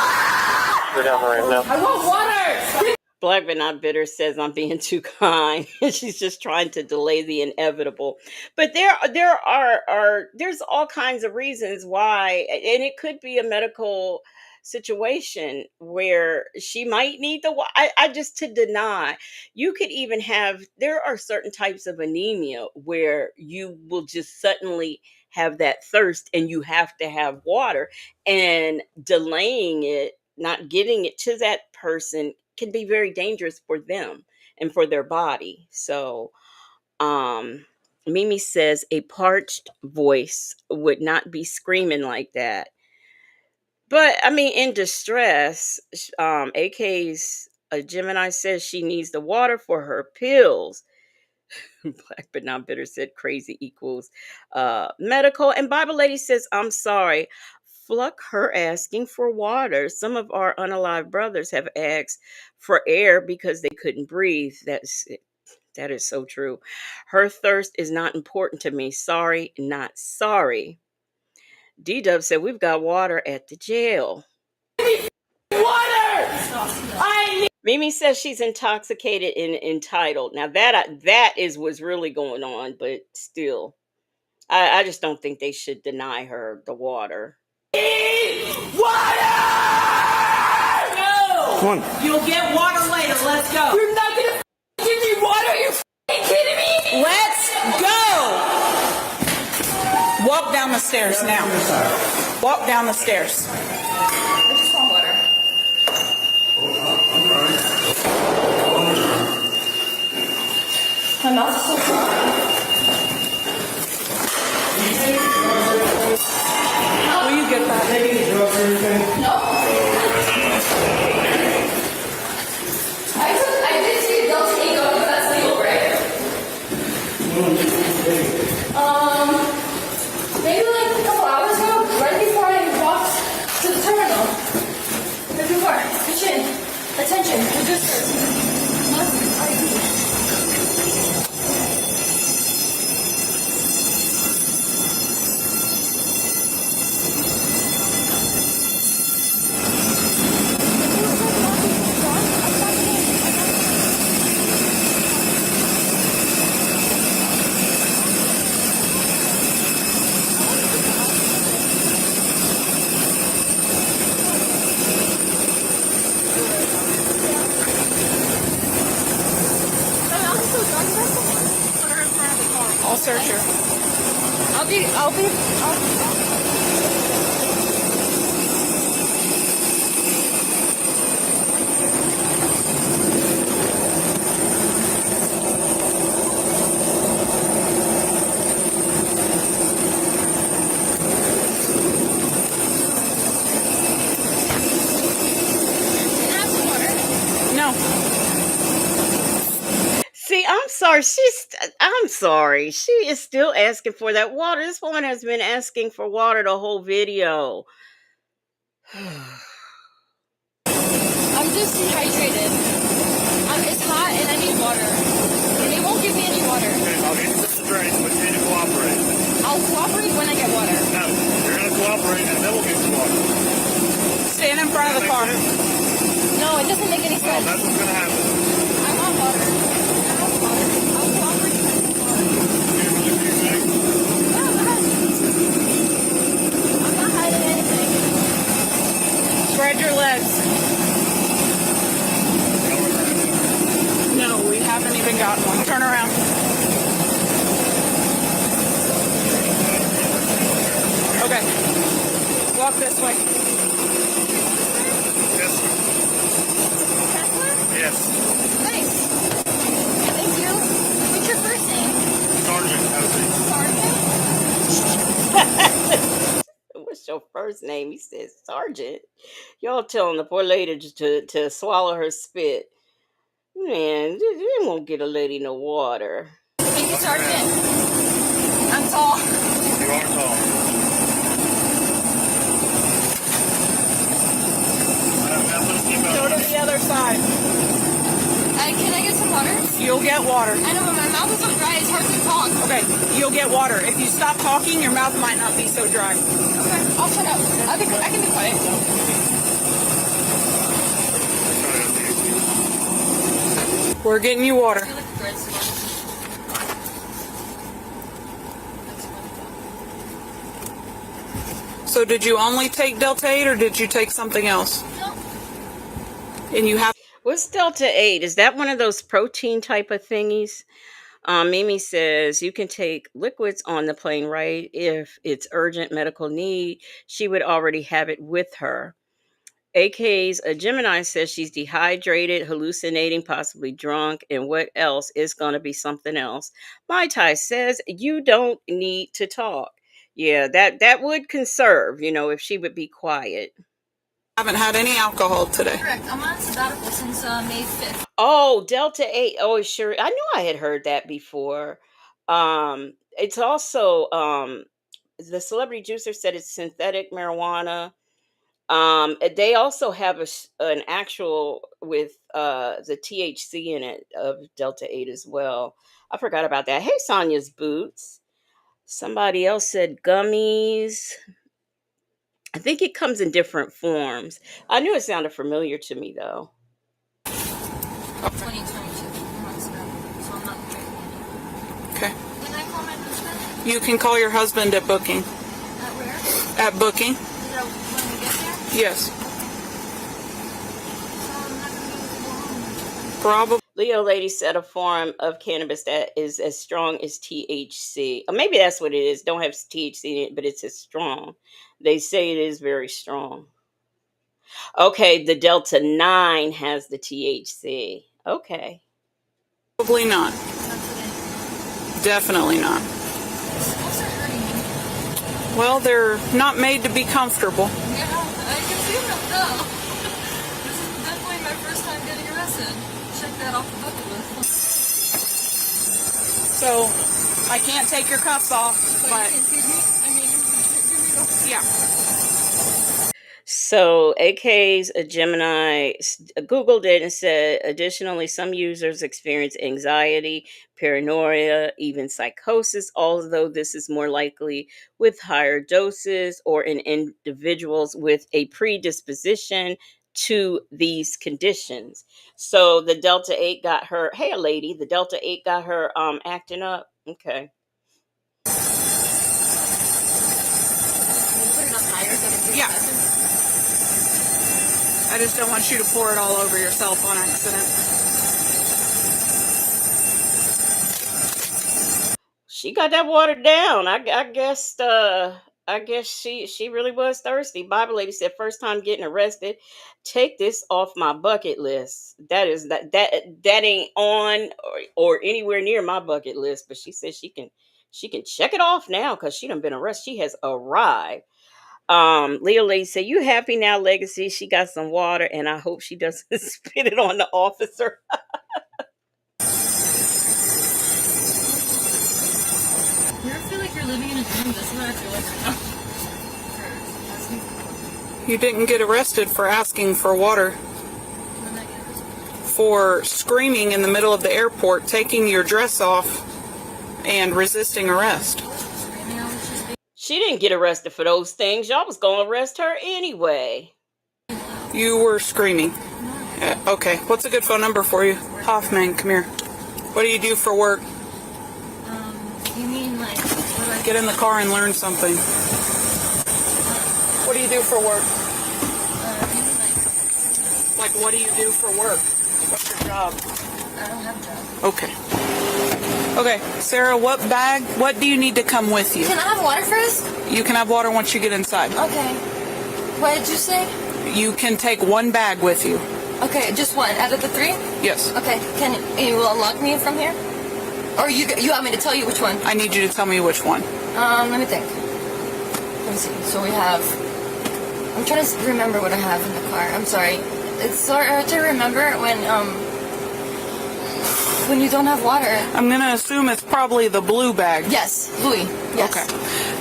Go down the ramp now. I want water! Black but not bitter says I'm being too kind. She's just trying to delay the inevitable. But there's all kinds of reasons why, and it could be a medical situation where she might need the water. I just to deny. You could even have, there are certain types of anemia where you will just suddenly have that thirst and you have to have water, and delaying it, not getting it to that person can be very dangerous for them and for their body. So Mimi says a parched voice would not be screaming like that. But I mean, in distress, AK's Gemini says she needs the water for her pills. Black but not bitter said crazy equals medical. And Bible Lady says, I'm sorry. Fluck her asking for water. Some of our unalive brothers have asked for air because they couldn't breathe. That is so true. Her thirst is not important to me. Sorry, not sorry. D-Dub said, we've got water at the jail. Mimi says she's intoxicated and entitled. Now that is what's really going on, but still, I just don't think they should deny her the water. Water! No! Come on. You'll get water later. Let's go. You're not gonna give me water? You're kidding me? Let's go! Walk down the stairs now. Walk down the stairs. I just want water. My mouth is so dry. Will you get that? No. I did see adults take off, but that's legal, right? Maybe like a couple hours ago, right before I walked to the terminal. Right before. Attention, registers. Must ID. search her. No. See, I'm sorry. She is still asking for that water. This woman has been asking for water the whole video. I'm just dehydrated. It's hot and I need water. And they won't give me any water. Okay, I'll get you some drinks, but you need to cooperate. I'll cooperate when I get water. No, you're going to cooperate and then we'll get you water. Stand in front of the car. No, it doesn't make any sense. Well, that's what's going to happen. I want water. I want water. I'll cooperate when I get water. Okay, will you be safe? No, go ahead. I'm not hiding anything. Spread your legs. No, we haven't even gotten one. Turn around. Okay. Walk this way. Yes. Yes. Nice. Thank you. What's your first name? Sergeant. What's your first name? He says Sergeant. Y'all telling the poor lady to swallow her spit. Man, they won't get a lady no water. Thank you, Sergeant. I'm tall. You are tall. Go to the other side. Can I get some water? You'll get water. I know, but my mouth is so dry, it's hard to talk. Okay, you'll get water. If you stop talking, your mouth might not be so dry. Okay, I'll shut up. I can be quiet. We're getting you water. So did you only take Delta 8 or did you take something else? No. And you have... What's Delta 8? Is that one of those protein type of thingies? Mimi says you can take liquids on the plane, right? If it's urgent medical need, she would already have it with her. AK's a Gemini says she's dehydrated, hallucinating, possibly drunk, and what else is going to be something else. Mai Tai says you don't need to talk. Yeah, that would conserve, if she would be quiet. Haven't had any alcohol today. Correct. I'm on sabbatical since May 5th. Oh, Delta 8. Oh, sure. I knew I had heard that before. It's also the celebrity juicer said it's synthetic marijuana. They also have an actual with the THC in it of Delta 8 as well. I forgot about that. Hey, Sonia's Boots. Somebody else said gummies. I think it comes in different forms. I knew it sounded familiar to me, though. 2022. So I'm not drinking any. Okay. Can I call my husband? You can call your husband at booking. At where? At booking. Is that when we get there? Yes. So I'm not going to be able to go home. Probably. Leo Lady said a form of cannabis that is as strong as THC. Or maybe that's what it is. Don't have THC in it, but it's as strong. They say it is very strong. Okay, the Delta 9 has the THC. Okay. Probably not. Definitely not. Well, they're not made to be comfortable. Yeah, I can see them though. This is definitely my first time getting arrested. Check that off the bucket list. So, I can't take your cuffs off, but... Yeah. So AK's a Gemini Googled it and said, additionally, some users experience anxiety, paranoia, even psychosis, although this is more likely with higher doses or in individuals with a predisposition to these conditions. So the Delta 8 got her, hey, a lady, the Delta 8 got her acting up. Okay. Yeah. I just don't want you to pour it all over yourself on accident. She got that watered down. I guess she really was thirsty. Bible lady said first time getting arrested. Take this off my bucket list. That ain't on or anywhere near my bucket list. But she said she can check it off now because she done been arrested. She has arrived. Leo lady said, "You happy now, Legacy?" She got some water, and I hope she doesn't spit it on the officer. You ever feel like you're living in a dream? That's what I feel like right now. You didn't get arrested for asking for water. For screaming in the middle of the airport, taking your dress off, and resisting arrest. She didn't get arrested for those things. Y'all was gonna arrest her anyway. You were screaming. Okay, what's a good phone number for you? Hoffman, come here. What do you do for work? You mean like... Get in the car and learn something. What do you do for work? Like, what do you do for work? What's your job? I don't have a job. Okay. Okay, Sarah, what do you need to come with you? Can I have water first? You can have water once you get inside. Okay. What did you say? You can take one bag with you. Okay, just one out of the 3? Yes. Okay, can you unlock me from here? Or you want me to tell you which one? I need you to tell me which one. Let me think. Let me see. So we have... I'm trying to remember what I have in the car. I'm sorry. It's so hard to remember when you don't have water. I'm going to assume it's probably the blue bag. Yes, Louis. Yes. Okay.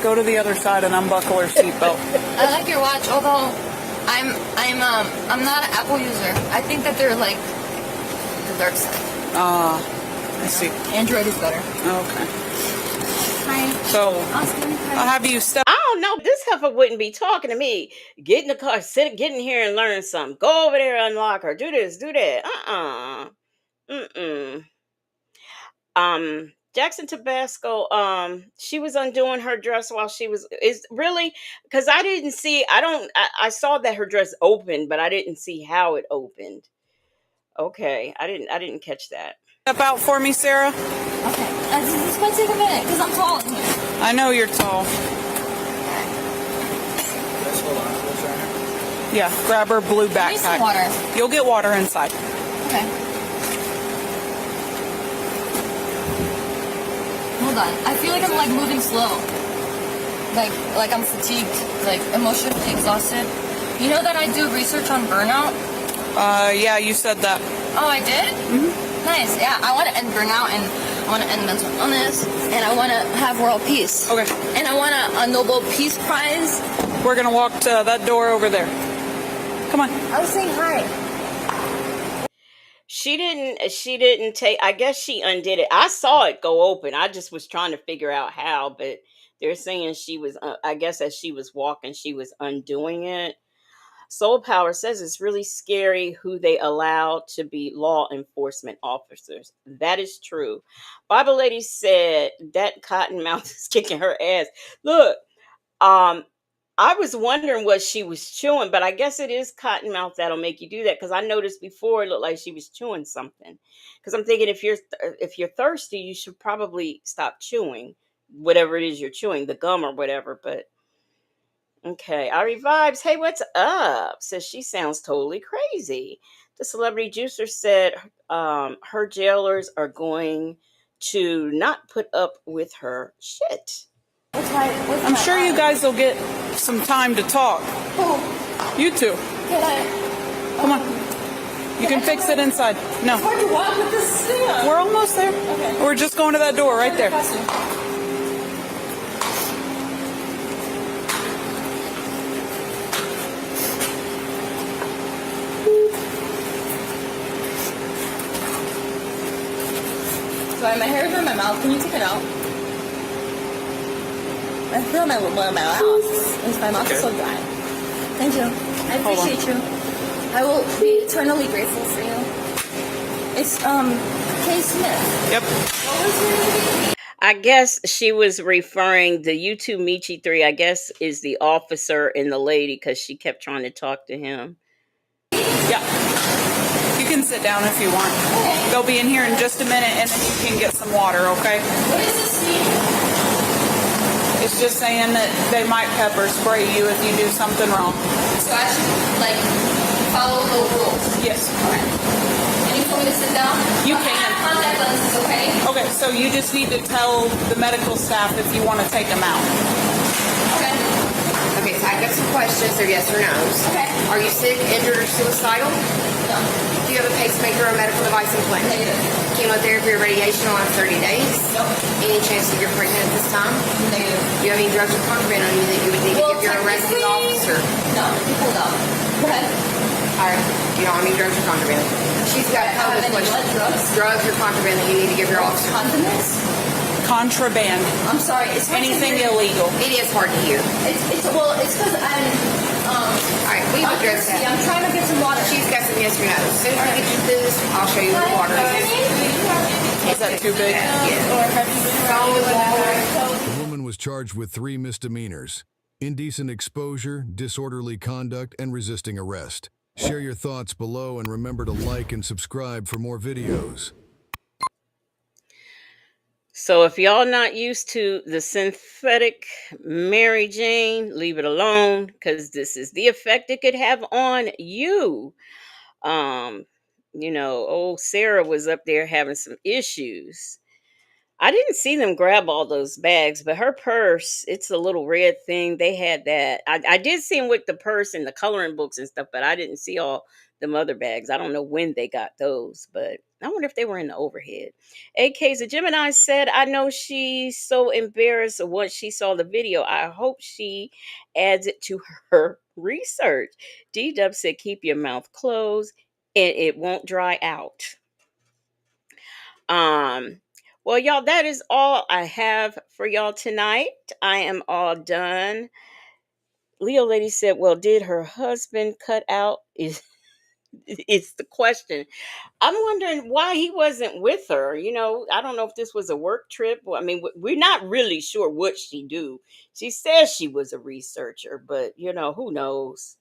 Go to the other side and unbuckle her seatbelt. I like your watch, although I'm not an Apple user. I think that they're like the dark side. I see. Android is better. Okay. Hi. So, I'll have you step. I don't know. This heifer wouldn't be talking to me. Get in the car, get in here and learn something. Go over there, unlock her. Do this, do that. Jackson Tabasco, she was undoing her dress while she was, is really, because I didn't see, I saw that her dress opened, but I didn't see how it opened. Okay, I didn't catch that. Step out for me, Sarah. Okay. This might take a minute because I'm tall in here. I know you're tall. Yeah, grab her blue backpack. Give me some water. You'll get water inside. Okay. Hold on. I feel like I'm like moving slow. Like I'm fatigued, like emotionally exhausted. You know that I do research on burnout? Yeah, you said that. Oh, I did? Mm-hmm. Nice. Yeah, I want to end burnout and I want to end mental illness and I want to have world peace. Okay. And I want a Nobel Peace Prize. We're going to walk to that door over there. Come on. I was saying hi. She didn't take, I guess she undid it. I saw it go open. I just was trying to figure out how, but they're saying she was, I guess as she was walking, she was undoing it. Soul Power says it's really scary who they allow to be law enforcement officers. That is true. Bible Lady said that Cottonmouth is kicking her ass. Look, I was wondering what she was chewing, but I guess it is Cottonmouth that'll make you do that. Because I noticed before it looked like she was chewing something. Because I'm thinking if you're thirsty, you should probably stop chewing whatever it is you're chewing, the gum or whatever. But okay, Ari Vibes, hey, what's up? Says she sounds totally crazy. The Celebrity Juicer said her jailers are going to not put up with her shit. I'm sure you guys will get some time to talk. Who? You two. Can I? Come on. You can fix it inside. No. It's hard to walk with this thing. We're almost there. Okay. We're just going to that door right there. Sorry, my hair is in my mouth. Can you take it out? I feel my mouth. My mouth is so dry. Thank you. I appreciate you. I will be eternally grateful for you. It's Kay Smith. Yep. What was your name? I guess she was referring the U2 Michi 3, I guess, is the officer and the lady because she kept trying to talk to him. Yeah. You can sit down if you want. Okay. They'll be in here in just a minute and then you can get some water, okay? What does this mean? just saying that they might pepper spray you if you do something wrong. So I should, like, follow the rules? Yes. Okay. And you want me to sit down? You I can. have contact lenses, okay? Okay, so you just need to tell the medical staff if you want to take them out. Okay. Okay, so I've got some questions. They're yes or no's. Okay. Are you sick, injured, or suicidal? No. Do you have a pacemaker or medical device implant? Negative. Chemotherapy or radiation in the last 30 days? No. Any chance that you're pregnant at this time? Negative. Do you have any drugs or contraband on you that you would need to give your arresting officer? No. Hold on. Go ahead. All right. You don't have any drugs or contraband. She's got a couple of questions. Drugs or contraband that you need to give your officer? Condiments? Contraband. I'm sorry. It's anything illegal. It is hard to hear. It's because I'm. All right, we've addressed that. I'm trying to get some water. She's got some yes or no. As soon as we get you through this, I'll show you what water is. Is that too big? The woman was charged with 3 misdemeanors: indecent exposure, disorderly conduct, and resisting arrest. Share your thoughts below and remember to like and subscribe for more videos. So if y'all not used to the synthetic Mary Jane, leave it alone, because this is the effect it could have on you. Old Sarah was up there having some issues. I didn't see them grab all those bags, but her purse, it's a little red thing. They had that. I did see them with the purse and the coloring books and stuff, but I didn't see all them other bags. I don't know when they got those, but I wonder if they were in the overhead. AK's a Gemini said, I know she's so embarrassed of what she saw the video. I hope she adds it to her research. D-Dub said, keep your mouth closed and it won't dry out. Well, y'all, that is all I have for y'all tonight. I am all done. Leo Lady said, well, did her husband cut out? It's the question. I'm wondering why he wasn't with her. I don't know if this was a work trip. I mean, we're not really sure what she do. She says she was a researcher, but who knows?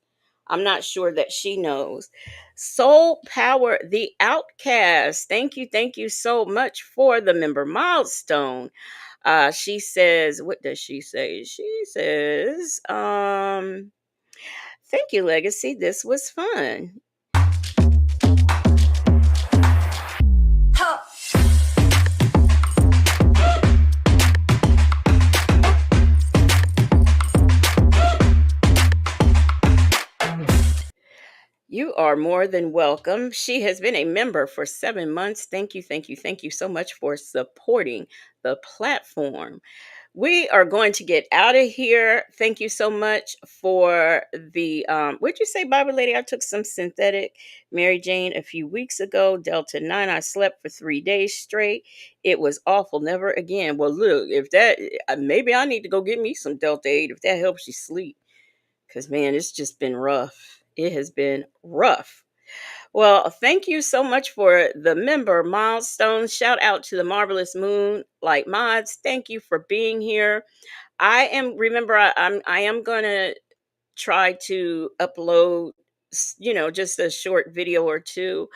I'm not sure that she knows. Soul Power, the Outcast. Thank you so much for the member milestone. She says, what does she say? She says, thank you, Legacy. This was fun. You are more than welcome. She has been a member for 7 months. Thank you so much for supporting the platform. We are going to get out of here. Thank you so much for the, what'd you say, Bible Lady? I took some synthetic Mary Jane a few weeks ago, Delta 9. I slept for 3 days straight. It was awful. Never again. Well, look, if that, maybe I need to go get me some Delta 8 if that helps you sleep. Because, man, it's just been rough. It has been rough. Well, thank you so much for the member milestone. Shout out to the Marvelous Moonlight Mods. Thank you for being here. I am going to try to upload, just a short video or two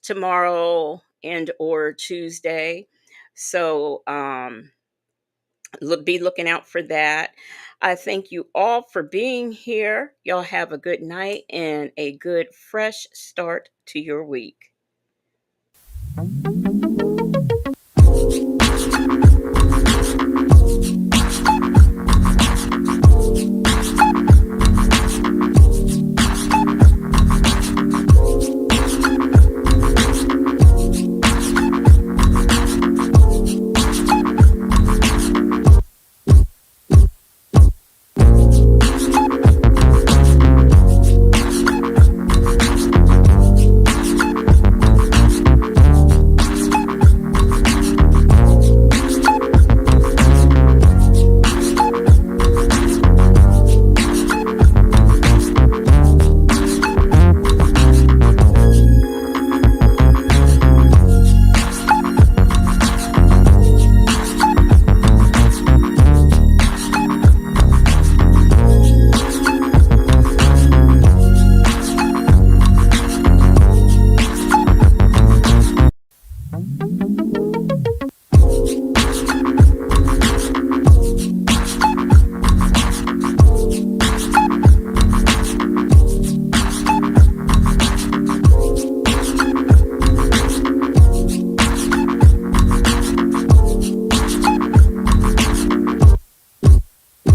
tomorrow and or Tuesday. So, be looking out for that. I thank you all for being here. Y'all have a good night and a good fresh start to your week.